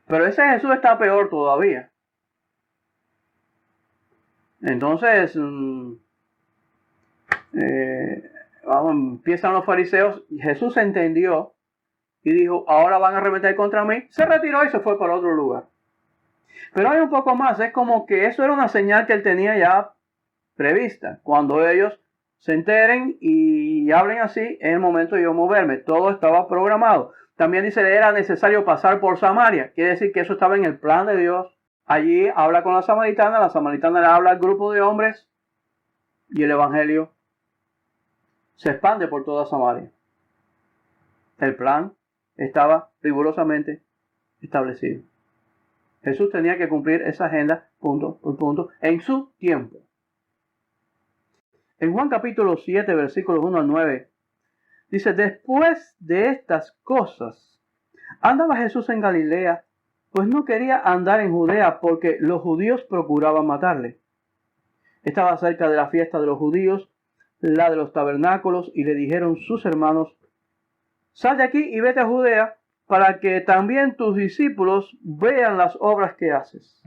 Pero ese Jesús está peor todavía. Entonces, empiezan los fariseos, Jesús entendió y dijo, ahora van a arremeter contra mí. Se retiró y se fue para otro lugar. Pero hay un poco más, es como que eso era una señal que él tenía ya prevista. Cuando ellos se enteren y hablen así, es el momento de yo moverme. Todo estaba programado. También dice, era necesario pasar por Samaria. Quiere decir que eso estaba en el plan de Dios. Allí habla con la samaritana le habla al grupo de hombres y el evangelio se expande por toda Samaria. El plan estaba rigurosamente establecido. Jesús tenía que cumplir esa agenda punto por punto en su tiempo. En Juan capítulo 7, versículos 1 al 9, dice, después de estas cosas, andaba Jesús en Galilea, pues no quería andar en Judea porque los judíos procuraban matarle. Estaba cerca de la fiesta de los judíos, la de los tabernáculos, y le dijeron sus hermanos, sal de aquí y vete a Judea, para que también tus discípulos vean las obras que haces.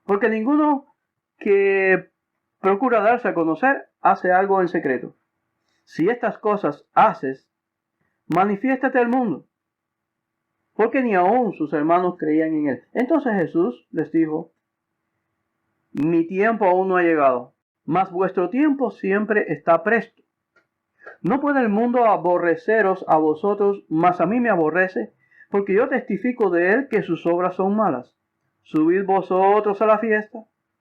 Porque ninguno que procura darse a conocer hace algo en secreto. Si estas cosas haces, manifiéstate al mundo. Porque ni aún sus hermanos creían en él. Entonces Jesús les dijo, mi tiempo aún no ha llegado, mas vuestro tiempo siempre está presto. No puede el mundo aborreceros a vosotros, mas a mí me aborrece, porque yo testifico de él que sus obras son malas. Subid vosotros a la fiesta.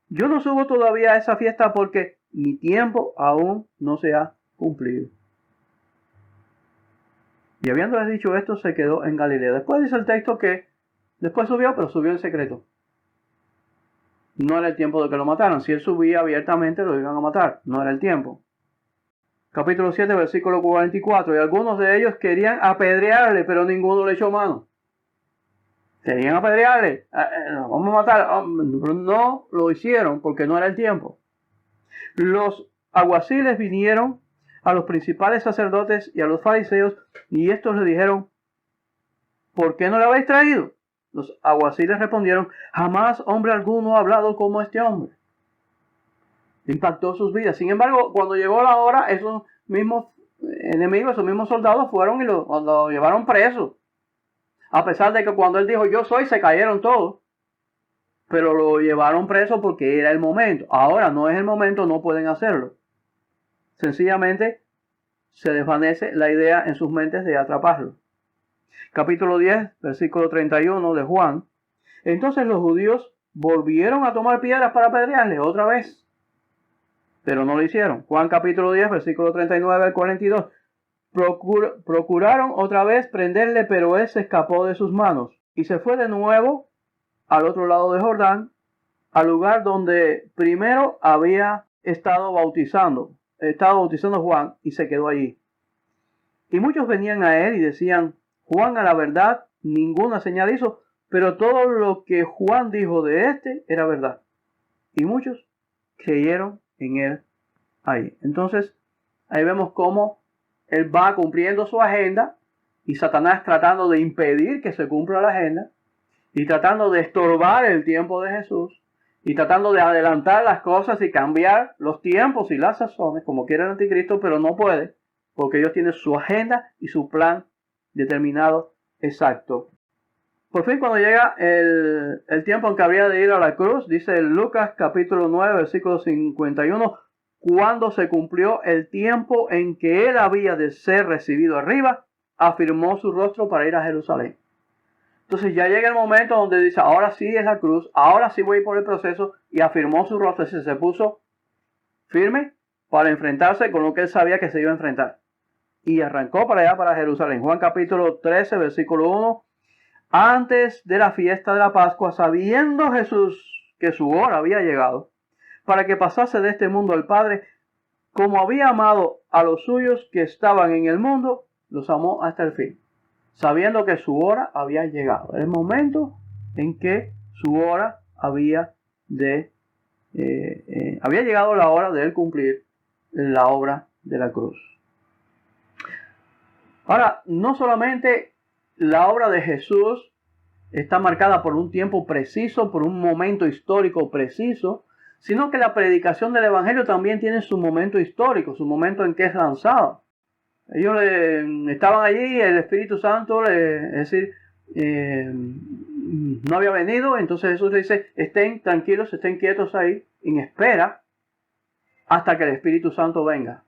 Yo no subo todavía a esa fiesta porque mi tiempo aún no se ha cumplido. Y habiéndoles dicho esto, se quedó en Galilea. Después dice el texto que después subió, pero subió en secreto. No era el tiempo de que lo mataran. Si él subía abiertamente, lo iban a matar. No era el tiempo. Capítulo 7, versículo 44. Y algunos de ellos querían apedrearle, pero ninguno le echó mano. Querían apedrearle. Vamos a matar. Pero no lo hicieron porque no era el tiempo. Los alguaciles vinieron a los principales sacerdotes y a los fariseos, y estos le dijeron, ¿por qué no le habéis traído? Los alguaciles respondieron, jamás hombre alguno ha hablado como este hombre. Impactó sus vidas. Sin embargo, cuando llegó la hora, esos mismos enemigos, esos mismos soldados fueron y lo llevaron preso. A pesar de que cuando él dijo, yo soy, se cayeron todos. Pero lo llevaron preso porque era el momento. Ahora no es el momento, no pueden hacerlo. Sencillamente se desvanece la idea en sus mentes de atraparlo. Capítulo 10, versículo 31 de Juan. Entonces los judíos volvieron a tomar piedras para apedrearle otra vez. Pero no lo hicieron. Juan capítulo 10, versículo 39 al 42. Procuraron otra vez prenderle, pero él se escapó de sus manos. Y se fue de nuevo al otro lado de Jordán, al lugar donde primero había estado bautizando Juan, y se quedó allí. Y muchos venían a él y decían, Juan a la verdad ninguna señal hizo, pero todo lo que Juan dijo de éste era verdad. Y muchos creyeron en él ahí. Entonces, ahí vemos cómo él va cumpliendo su agenda y Satanás tratando de impedir que se cumpla la agenda y tratando de estorbar el tiempo de Jesús y tratando de adelantar las cosas y cambiar los tiempos y las sazones como quiere el anticristo, pero no puede porque Dios tiene su agenda y su plan determinado exacto. Por fin, cuando llega el tiempo en que habría de ir a la cruz, dice Lucas capítulo 9, versículo 51, cuando se cumplió el tiempo en que él había de ser recibido arriba, afirmó su rostro para ir a Jerusalén. Entonces ya llega el momento donde dice, ahora sí es la cruz, ahora sí voy por el proceso, y afirmó su rostro, se puso firme para enfrentarse con lo que él sabía que se iba a enfrentar. Y arrancó para allá, para Jerusalén. Juan capítulo 13, versículo 1. antes de la fiesta de la Pascua, sabiendo Jesús que su hora había llegado, para que pasase de este mundo al Padre, como había amado a los suyos que estaban en el mundo, los amó hasta el fin, sabiendo que su hora había llegado. Era el momento en que su hora había llegado la hora de él cumplir la obra de la cruz. Ahora, no solamente la obra de Jesús está marcada por un tiempo preciso, por un momento histórico preciso, sino que la predicación del Evangelio también tiene su momento histórico, su momento en que es lanzado. Ellos estaban allí, el Espíritu Santo, no había venido, entonces Jesús le dice, estén tranquilos, estén quietos ahí, en espera, hasta que el Espíritu Santo venga.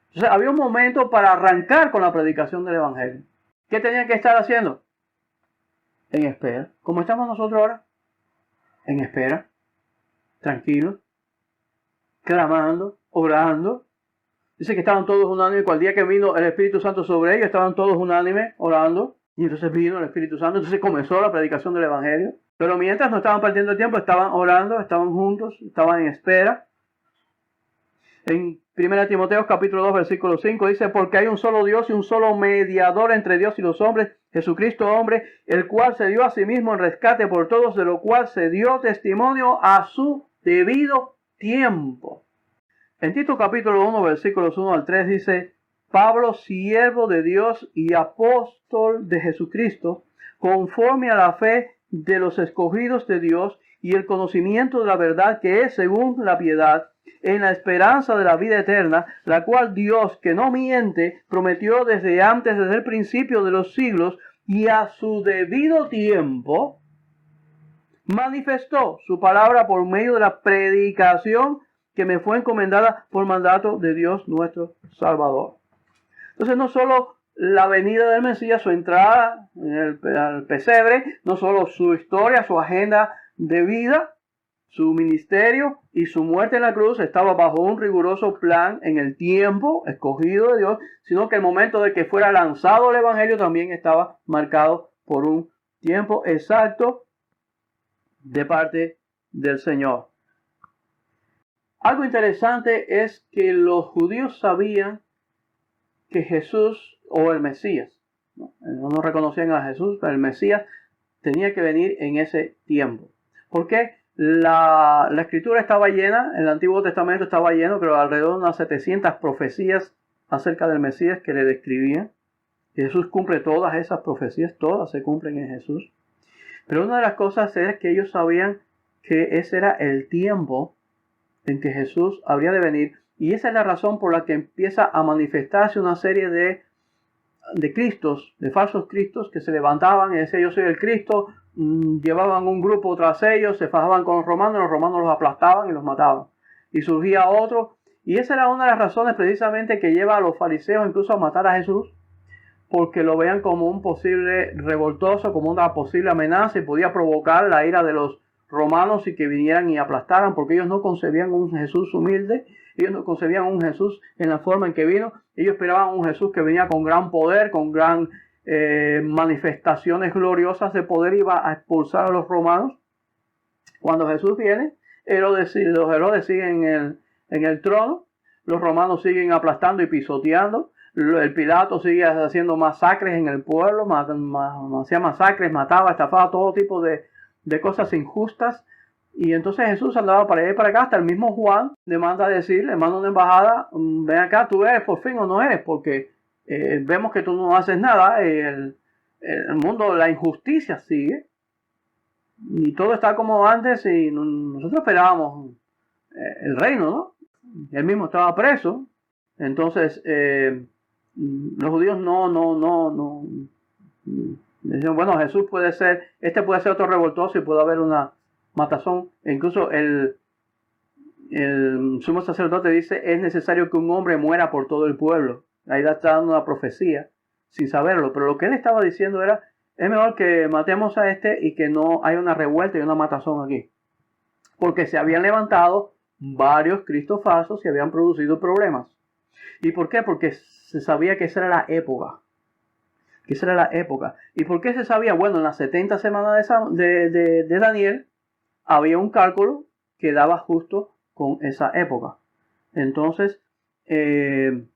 Entonces había un momento para arrancar con la predicación del Evangelio. ¿Qué tenían que estar haciendo? En espera. ¿Cómo estamos nosotros ahora? En espera, tranquilos, clamando, orando. Dice que estaban todos unánimes. Cual día que vino el Espíritu Santo sobre ellos, estaban todos unánimes orando. Y entonces vino el Espíritu Santo. Entonces comenzó la predicación del Evangelio. Pero mientras no estaban perdiendo el tiempo, estaban orando, estaban juntos, estaban en espera. En 1 Timoteo capítulo 2 versículo 5 dice, porque hay un solo Dios y un solo mediador entre Dios y los hombres, Jesucristo hombre, el cual se dio a sí mismo en rescate por todos, de lo cual se dio testimonio a su debido tiempo. En Tito capítulo 1 versículos 1 al 3 dice, Pablo, siervo de Dios y apóstol de Jesucristo, conforme a la fe de los escogidos de Dios y el conocimiento de la verdad que es según la piedad, en la esperanza de la vida eterna, la cual Dios, que no miente, prometió desde el principio de los siglos, y a su debido tiempo manifestó su palabra por medio de la predicación que me fue encomendada por mandato de Dios nuestro Salvador. Entonces no solo la venida del Mesías, su entrada al pesebre, no solo su historia, su agenda de vida, su ministerio y su muerte en la cruz estaba bajo un riguroso plan en el tiempo escogido de Dios, sino que el momento de que fuera lanzado el Evangelio también estaba marcado por un tiempo exacto de parte del Señor. Algo interesante es que los judíos sabían que Jesús o el Mesías, no reconocían a Jesús, pero el Mesías tenía que venir en ese tiempo. ¿Por qué? La escritura estaba llena, el Antiguo Testamento estaba lleno, creo alrededor de unas 700 profecías acerca del Mesías que le describían. Jesús cumple todas esas profecías, todas se cumplen en Jesús. Pero una de las cosas es que ellos sabían que ese era el tiempo en que Jesús habría de venir. Y esa es la razón por la que empieza a manifestarse una serie de Cristos, de falsos Cristos que se levantaban y decían yo soy el Cristo, llevaban un grupo tras ellos, se fajaban con los romanos los aplastaban y los mataban. Y surgía otro, y esa era una de las razones precisamente que lleva a los fariseos incluso a matar a Jesús, porque lo veían como un posible revoltoso, como una posible amenaza y podía provocar la ira de los romanos y que vinieran y aplastaran, porque ellos no concebían un Jesús humilde, ellos no concebían un Jesús en la forma en que vino, ellos esperaban un Jesús que venía con gran poder, con gran manifestaciones gloriosas de poder, iba a expulsar a los romanos. Cuando Jesús viene, los Herodes siguen en el trono, los romanos siguen aplastando y pisoteando, el Pilato sigue haciendo masacres en el pueblo, hacía masacres, mataba, estafaba, todo tipo de cosas injustas. Y entonces Jesús andaba para allá y para acá, hasta el mismo Juan le manda a decir, le manda una embajada, ven acá, tú eres por fin o no eres, porque vemos que tú no haces nada, el mundo, la injusticia sigue, y todo está como antes, y nosotros esperábamos el reino, ¿no? Él mismo estaba preso, entonces los judíos no decían, bueno, Jesús puede ser otro revoltoso y puede haber una matazón. E incluso el sumo sacerdote dice, es necesario que un hombre muera por todo el pueblo. Ahí está dando una profecía sin saberlo, pero lo que él estaba diciendo era, es mejor que matemos a este y que no haya una revuelta y una matazón aquí, porque se habían levantado varios cristos falsos y habían producido problemas. ¿Y por qué? Porque se sabía que esa era la época. que esa era la época. ¿Y por qué se sabía? Bueno, en las 70 semanas de Daniel había un cálculo que daba justo con esa época. Entonces, esa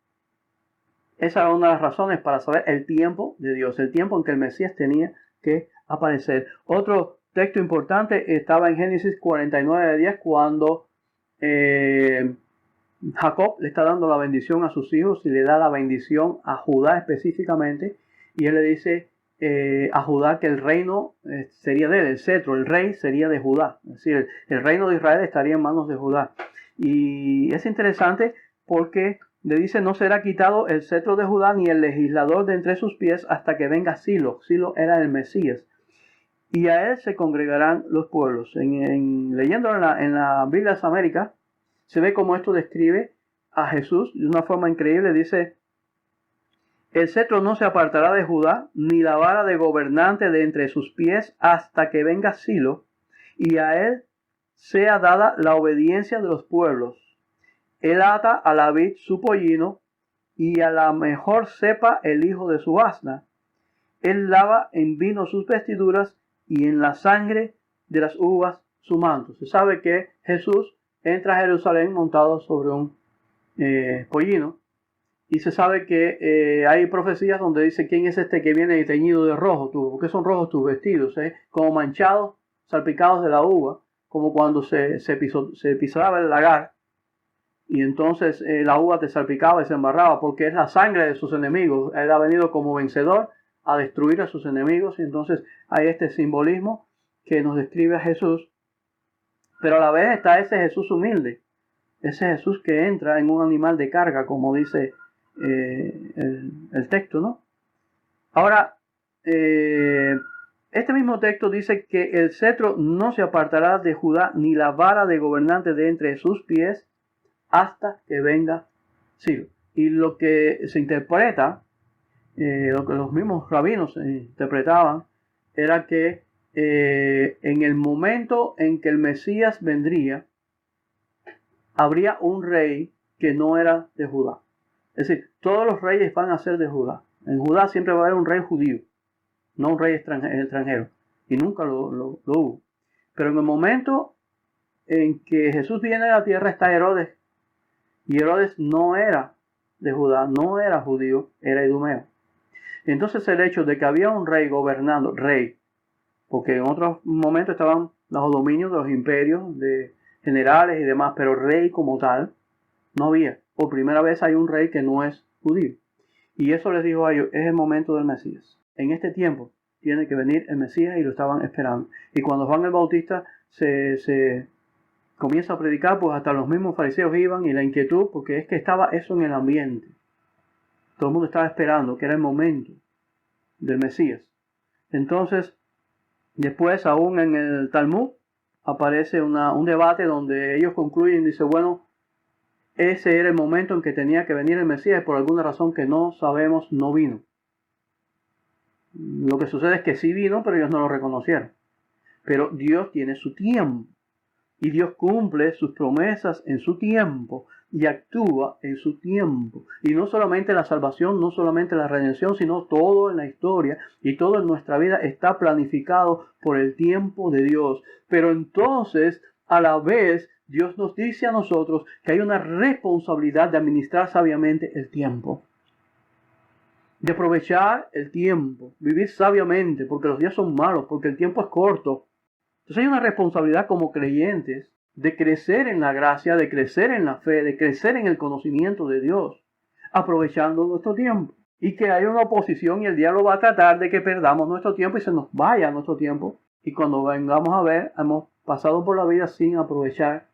era una de las razones para saber el tiempo de Dios, el tiempo en que el Mesías tenía que aparecer. Otro texto importante estaba en Génesis 49:10, cuando Jacob le está dando la bendición a sus hijos y le da la bendición a Judá específicamente, y él le dice a Judá que el reino sería de él, el cetro, el rey sería de Judá, es decir, el reino de Israel estaría en manos de Judá. Y es interesante porque le dice: no será quitado el cetro de Judá ni el legislador de entre sus pies hasta que venga Silo. Silo era el Mesías. Y a él se congregarán los pueblos. Leyendo en la Biblia de las Américas, se ve cómo esto describe a Jesús de una forma increíble. Dice: el cetro no se apartará de Judá, ni la vara de gobernante de entre sus pies, hasta que venga Silo, y a él sea dada la obediencia de los pueblos. Él ata a la vid su pollino, y a la mejor cepa el hijo de su asna. Él lava en vino sus vestiduras, y en la sangre de las uvas su manto. Se sabe que Jesús entra a Jerusalén montado sobre un pollino, y se sabe que hay profecías donde dice: ¿quién es este que viene teñido de rojo? ¿Por qué son rojos tus vestidos? Como manchados, salpicados de la uva, como cuando se pisaba el lagar, y entonces la uva te salpicaba y se embarraba, porque es la sangre de sus enemigos. Él ha venido como vencedor a destruir a sus enemigos, y entonces hay este simbolismo que nos describe a Jesús. Pero a la vez está ese Jesús humilde, ese Jesús que entra en un animal de carga, como dice el texto, ¿no? Ahora, este mismo texto dice que el cetro no se apartará de Judá, ni la vara de gobernante de entre sus pies, hasta que venga Silo. Y lo que se interpreta, lo que los mismos rabinos interpretaban, era que en el momento en que el Mesías vendría, habría un rey que no era de Judá. Es decir, todos los reyes van a ser de Judá. En Judá siempre va a haber un rey judío, no un rey extranjero. Y nunca lo hubo. Pero en el momento en que Jesús viene a la tierra está Herodes. Y Herodes no era de Judá, no era judío, era idumeo. Entonces el hecho de que había un rey gobernando, rey, porque en otros momentos estaban bajo dominio de los imperios, de generales y demás, pero rey como tal no había. Por primera vez hay un rey que no es judío. Y eso les dijo a ellos: es el momento del Mesías. En este tiempo tiene que venir el Mesías, y lo estaban esperando. Y cuando Juan el Bautista se comienza a predicar, pues hasta los mismos fariseos iban, y la inquietud, porque es que estaba eso en el ambiente. Todo el mundo estaba esperando que era el momento del Mesías. Entonces, después, aún en el Talmud, aparece un debate donde ellos concluyen, dice: bueno, ese era el momento en que tenía que venir el Mesías, y por alguna razón que no sabemos, no vino. Lo que sucede es que sí vino, pero ellos no lo reconocieron. Pero Dios tiene su tiempo, y Dios cumple sus promesas en su tiempo, y actúa en su tiempo. Y no solamente la salvación, no solamente la redención, sino todo en la historia y todo en nuestra vida está planificado por el tiempo de Dios. Pero entonces, a la vez, Dios nos dice a nosotros que hay una responsabilidad de administrar sabiamente el tiempo, de aprovechar el tiempo, vivir sabiamente, porque los días son malos, porque el tiempo es corto. Entonces hay una responsabilidad como creyentes de crecer en la gracia, de crecer en la fe, de crecer en el conocimiento de Dios, aprovechando nuestro tiempo. Y que hay una oposición, y el diablo va a tratar de que perdamos nuestro tiempo y se nos vaya nuestro tiempo. Y cuando vengamos a ver, hemos pasado por la vida sin aprovechar,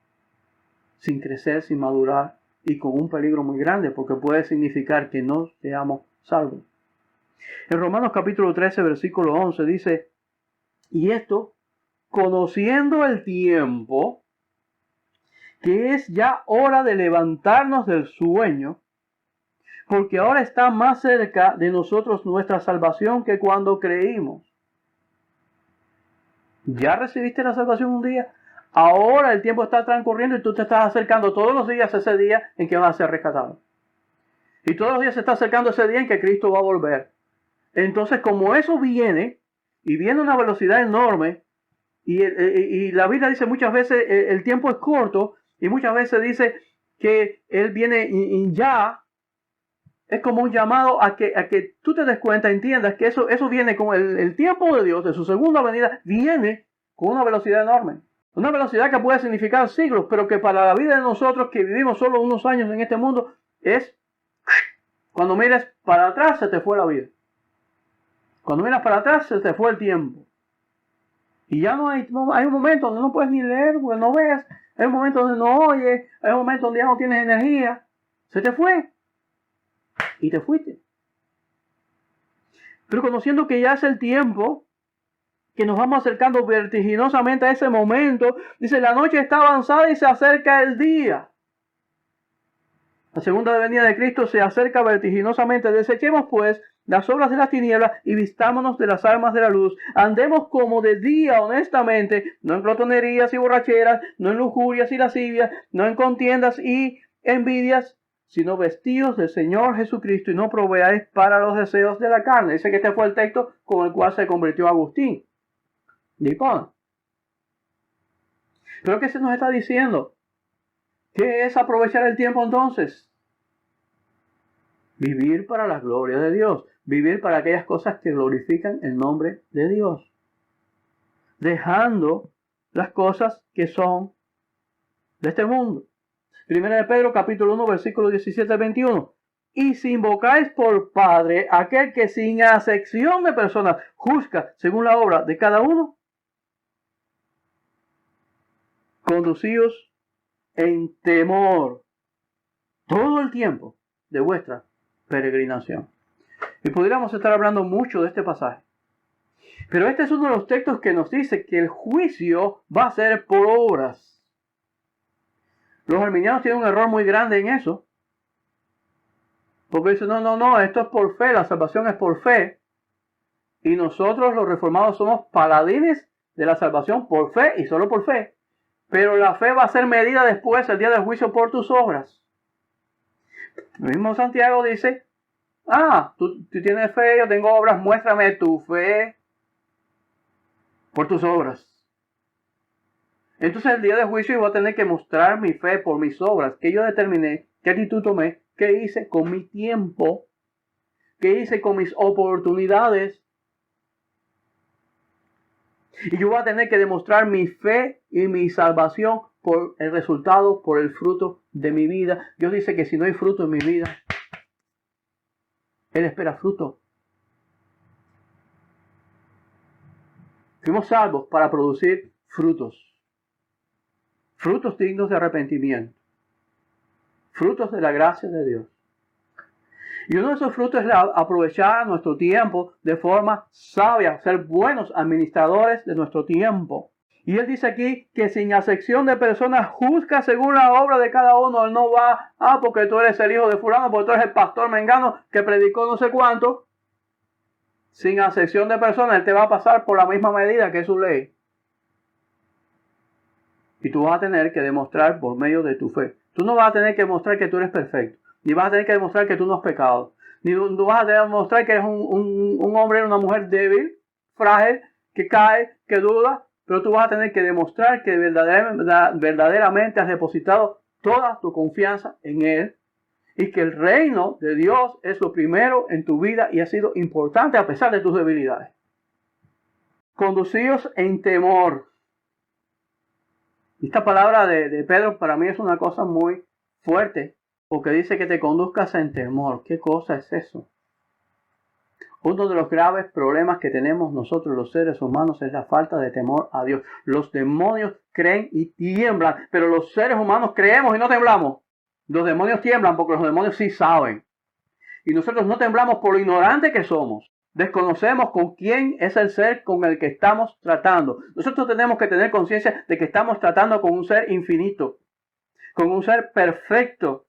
sin crecer, sin madurar, y con un peligro muy grande, porque puede significar que no seamos salvos. En Romanos capítulo 13, versículo 11 dice: y esto, conociendo el tiempo, que es ya hora de levantarnos del sueño, porque ahora está más cerca de nosotros nuestra salvación que cuando creímos. ¿Ya recibiste la salvación un día? Ahora el tiempo está transcurriendo y tú te estás acercando todos los días a ese día en que vas a ser rescatado. Y todos los días se está acercando ese día en que Cristo va a volver. Entonces, como eso viene, y viene a una velocidad enorme, y la Biblia dice muchas veces el tiempo es corto, y muchas veces dice que Él viene y ya, es como un llamado a que tú te des cuenta, entiendas que eso viene con el tiempo de Dios, de su segunda venida, viene con una velocidad enorme. Una velocidad que puede significar siglos, pero que para la vida de nosotros que vivimos solo unos años en este mundo, es cuando mires para atrás se te fue la vida. Cuando miras para atrás se te fue el tiempo. Y ya hay un momento donde no puedes ni leer, porque no ves. Hay un momento donde no oyes. Hay un momento donde ya no tienes energía. Se te fue. Y te fuiste. Pero conociendo que ya es el tiempo, que nos vamos acercando vertiginosamente a ese momento, dice, la noche está avanzada y se acerca el día. La segunda venida de Cristo se acerca vertiginosamente. Desechemos pues las obras de las tinieblas y vistámonos de las armas de la luz. Andemos como de día honestamente, no en glotonerías y borracheras, no en lujurias y lascivias, no en contiendas y envidias, sino vestidos del Señor Jesucristo y no proveáis para los deseos de la carne. Dice que este fue el texto con el cual se convirtió Agustín de Hipona. Pero ¿qué se nos está diciendo? ¿Qué es aprovechar el tiempo entonces? Vivir para la gloria de Dios. Vivir para aquellas cosas que glorifican el nombre de Dios. Dejando las cosas que son de este mundo. Primera de Pedro capítulo 1 versículo 17 al 21. Y si invocáis por Padre aquel que sin acepción de personas juzga según la obra de cada uno, conducíos en temor todo el tiempo de vuestra peregrinación. Y pudiéramos estar hablando mucho de este pasaje. Pero este es uno de los textos que nos dice que el juicio va a ser por obras. Los arminianos tienen un error muy grande en eso. Porque dicen, no, esto es por fe, la salvación es por fe. Y nosotros los reformados somos paladines de la salvación por fe y solo por fe. Pero la fe va a ser medida después, el día del juicio, por tus obras. El mismo Santiago dice, tú tienes fe, yo tengo obras, muéstrame tu fe por tus obras. Entonces el día del juicio yo voy a tener que mostrar mi fe por mis obras, que yo determiné, qué actitud tomé, qué hice con mi tiempo, qué hice con mis oportunidades. Y yo voy a tener que demostrar mi fe y mi salvación por el resultado, por el fruto de mi vida. Dios dice que si no hay fruto en mi vida, Él espera fruto. Fuimos salvos para producir frutos. Frutos dignos de arrepentimiento. Frutos de la gracia de Dios. Y uno de esos frutos es aprovechar nuestro tiempo de forma sabia, ser buenos administradores de nuestro tiempo. Y él dice aquí que sin acepción de personas juzga según la obra de cada uno. Él no va, porque tú eres el hijo de fulano, porque tú eres el pastor mengano que predicó no sé cuánto. Sin acepción de personas, él te va a pasar por la misma medida que es su ley. Y tú vas a tener que demostrar por medio de tu fe. Tú no vas a tener que demostrar que tú eres perfecto. Ni vas a tener que demostrar que tú no has pecado. Ni tú vas a tener que demostrar que eres un hombre o una mujer débil, frágil, que cae, que duda. Pero tú vas a tener que demostrar que verdaderamente has depositado toda tu confianza en Él. Y que el reino de Dios es lo primero en tu vida y ha sido importante a pesar de tus debilidades. Conducíos en temor. Esta palabra de Pedro para mí es una cosa muy fuerte. Porque dice que te conduzcas en temor. ¿Qué cosa es eso? Uno de los graves problemas que tenemos nosotros los seres humanos es la falta de temor a Dios. Los demonios creen y tiemblan, pero los seres humanos creemos y no temblamos. Los demonios tiemblan porque los demonios sí saben. Y nosotros no temblamos por lo ignorante que somos. Desconocemos con quién es el ser con el que estamos tratando. Nosotros tenemos que tener conciencia de que estamos tratando con un ser infinito, con un ser perfecto.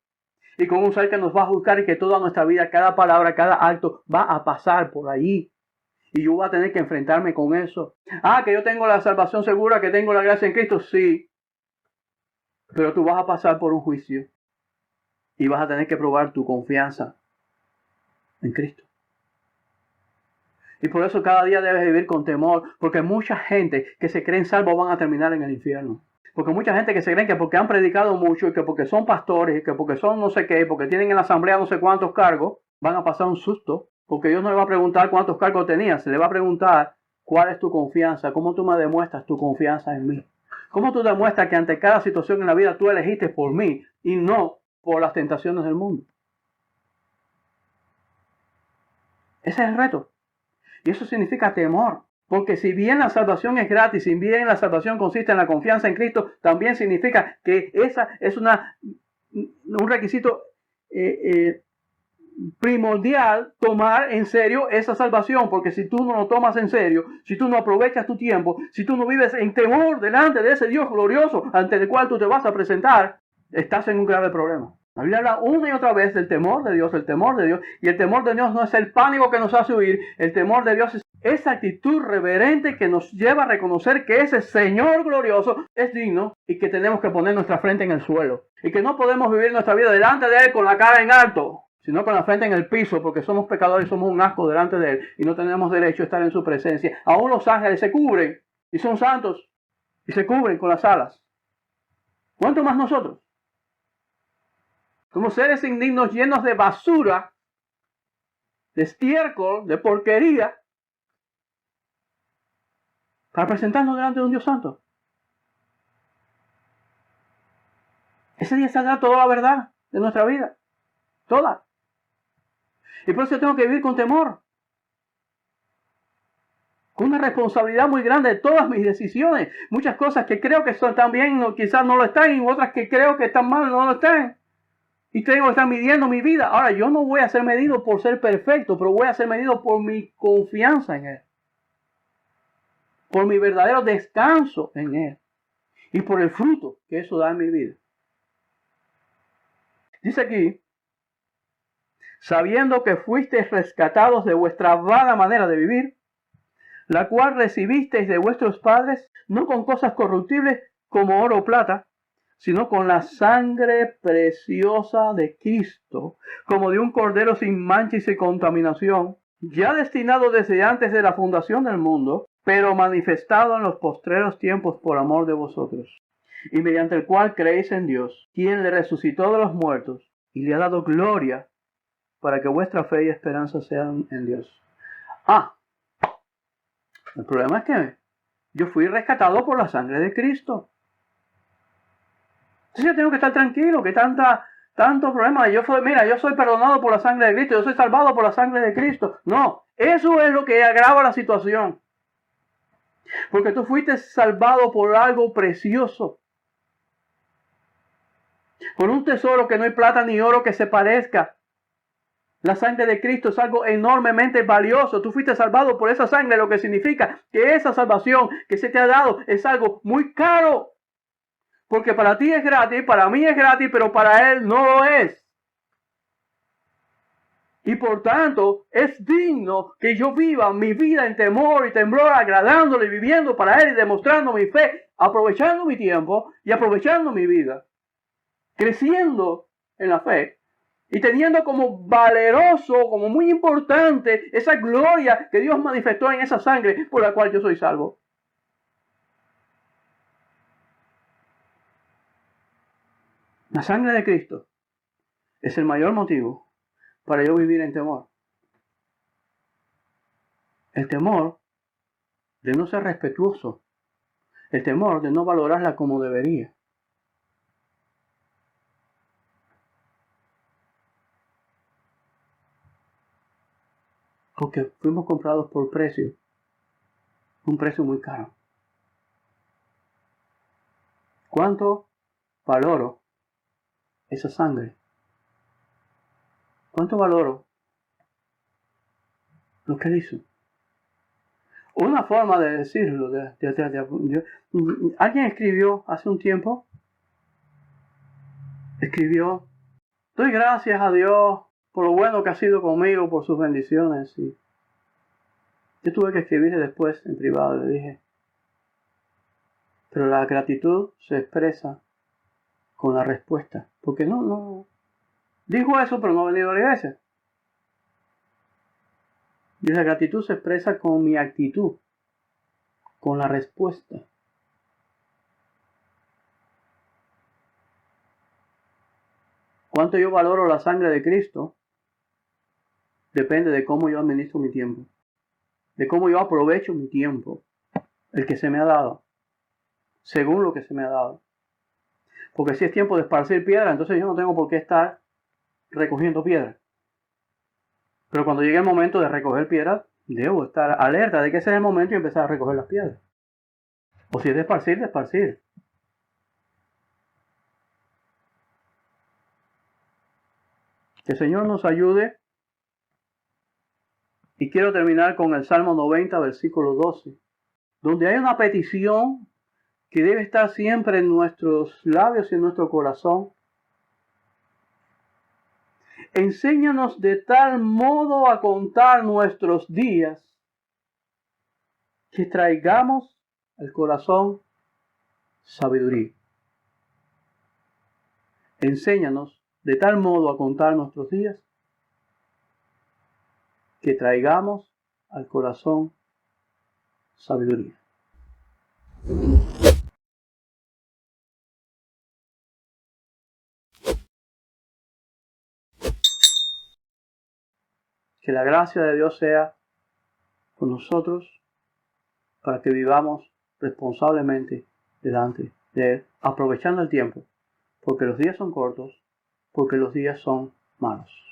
Y con un ser que nos va a juzgar y que toda nuestra vida, cada palabra, cada acto va a pasar por ahí. Y yo voy a tener que enfrentarme con eso. Que yo tengo la salvación segura, que tengo la gracia en Cristo, sí. Pero tú vas a pasar por un juicio. Y vas a tener que probar tu confianza en Cristo. Y por eso cada día debes vivir con temor, porque mucha gente que se creen salvos van a terminar en el infierno. Porque mucha gente que se creen que porque han predicado mucho y que porque son pastores y que porque son no sé qué, porque tienen en la asamblea no sé cuántos cargos, van a pasar un susto. Porque Dios no le va a preguntar cuántos cargos tenías, se le va a preguntar cuál es tu confianza, cómo tú me demuestras tu confianza en mí. Cómo tú demuestras que ante cada situación en la vida tú elegiste por mí y no por las tentaciones del mundo. Ese es el reto. Y eso significa temor. Porque si bien la salvación es gratis, si bien la salvación consiste en la confianza en Cristo, también significa que esa es un requisito primordial tomar en serio esa salvación. Porque si tú no lo tomas en serio, si tú no aprovechas tu tiempo, si tú no vives en temor delante de ese Dios glorioso ante el cual tú te vas a presentar, estás en un grave problema. La Biblia habla una y otra vez del temor de Dios, el temor de Dios. Y el temor de Dios no es el pánico que nos hace huir. El temor de Dios es esa actitud reverente que nos lleva a reconocer que ese Señor glorioso es digno y que tenemos que poner nuestra frente en el suelo. Y que no podemos vivir nuestra vida delante de Él con la cara en alto, sino con la frente en el piso, porque somos pecadores y somos un asco delante de Él y no tenemos derecho a estar en su presencia. Aún los ángeles se cubren y son santos y se cubren con las alas. ¿Cuánto más nosotros? Somos seres indignos llenos de basura, de estiércol, de porquería, para presentarnos delante de un Dios santo. Ese día saldrá toda la verdad de nuestra vida. Toda. Y por eso tengo que vivir con temor. Con una responsabilidad muy grande de todas mis decisiones. Muchas cosas que creo que están bien, o quizás no lo están, y otras que creo que están mal, no lo están. Y tengo que estar midiendo mi vida. Ahora, yo no voy a ser medido por ser perfecto, pero voy a ser medido por mi confianza en Él. Por mi verdadero descanso en Él. Y por el fruto que eso da en mi vida. Dice aquí, sabiendo que fuisteis rescatados de vuestra vana manera de vivir, la cual recibisteis de vuestros padres, no con cosas corruptibles como oro o plata, sino con la sangre preciosa de Cristo, como de un cordero sin mancha y sin contaminación, ya destinado desde antes de la fundación del mundo, pero manifestado en los postreros tiempos por amor de vosotros, y mediante el cual creéis en Dios, quien le resucitó de los muertos, y le ha dado gloria, para que vuestra fe y esperanza sean en Dios. El problema es que yo fui rescatado por la sangre de Cristo. Entonces yo tengo que estar tranquilo, que tanto problema. Yo soy perdonado por la sangre de Cristo, yo soy salvado por la sangre de Cristo. No, eso es lo que agrava la situación. Porque tú fuiste salvado por algo precioso. Por un tesoro que no hay plata ni oro que se parezca. La sangre de Cristo es algo enormemente valioso. Tú fuiste salvado por esa sangre, lo que significa que esa salvación que se te ha dado es algo muy caro. Porque para ti es gratis, para mí es gratis, pero para Él no lo es. Y por tanto, es digno que yo viva mi vida en temor y temblor, agradándole, viviendo para Él y demostrando mi fe, aprovechando mi tiempo y aprovechando mi vida. Creciendo en la fe y teniendo como valeroso, como muy importante, esa gloria que Dios manifestó en esa sangre por la cual yo soy salvo. La sangre de Cristo es el mayor motivo para yo vivir en temor. El temor de no ser respetuoso. El temor de no valorarla como debería. Porque fuimos comprados por precio. Un precio muy caro. ¿Cuánto valoro esa sangre? ¿Cuánto valoro lo que Él hizo? Una forma de decirlo, alguien escribió hace un tiempo, doy gracias a Dios por lo bueno que ha sido conmigo, por sus bendiciones. Y yo tuve que escribirle después en privado, le dije, pero la gratitud se expresa con la respuesta, porque no dijo eso, pero no ha venido a la iglesia. Y la gratitud se expresa con mi actitud, con la respuesta. Cuánto yo valoro la sangre de Cristo depende de cómo yo administro mi tiempo, de cómo yo aprovecho mi tiempo, el que se me ha dado, según lo que se me ha dado. Porque si es tiempo de esparcir piedra, entonces yo no tengo por qué estar recogiendo piedra. Pero cuando llegue el momento de recoger piedras, debo estar alerta de que ese es el momento y empezar a recoger las piedras. O si es de esparcir, de esparcir. Que el Señor nos ayude. Y quiero terminar con el Salmo 90, versículo 12, donde hay una petición que debe estar siempre en nuestros labios y en nuestro corazón. Enséñanos de tal modo a contar nuestros días que traigamos al corazón sabiduría. Enséñanos de tal modo a contar nuestros días que traigamos al corazón sabiduría. Que la gracia de Dios sea con nosotros para que vivamos responsablemente delante de Él, aprovechando el tiempo, porque los días son cortos, porque los días son malos.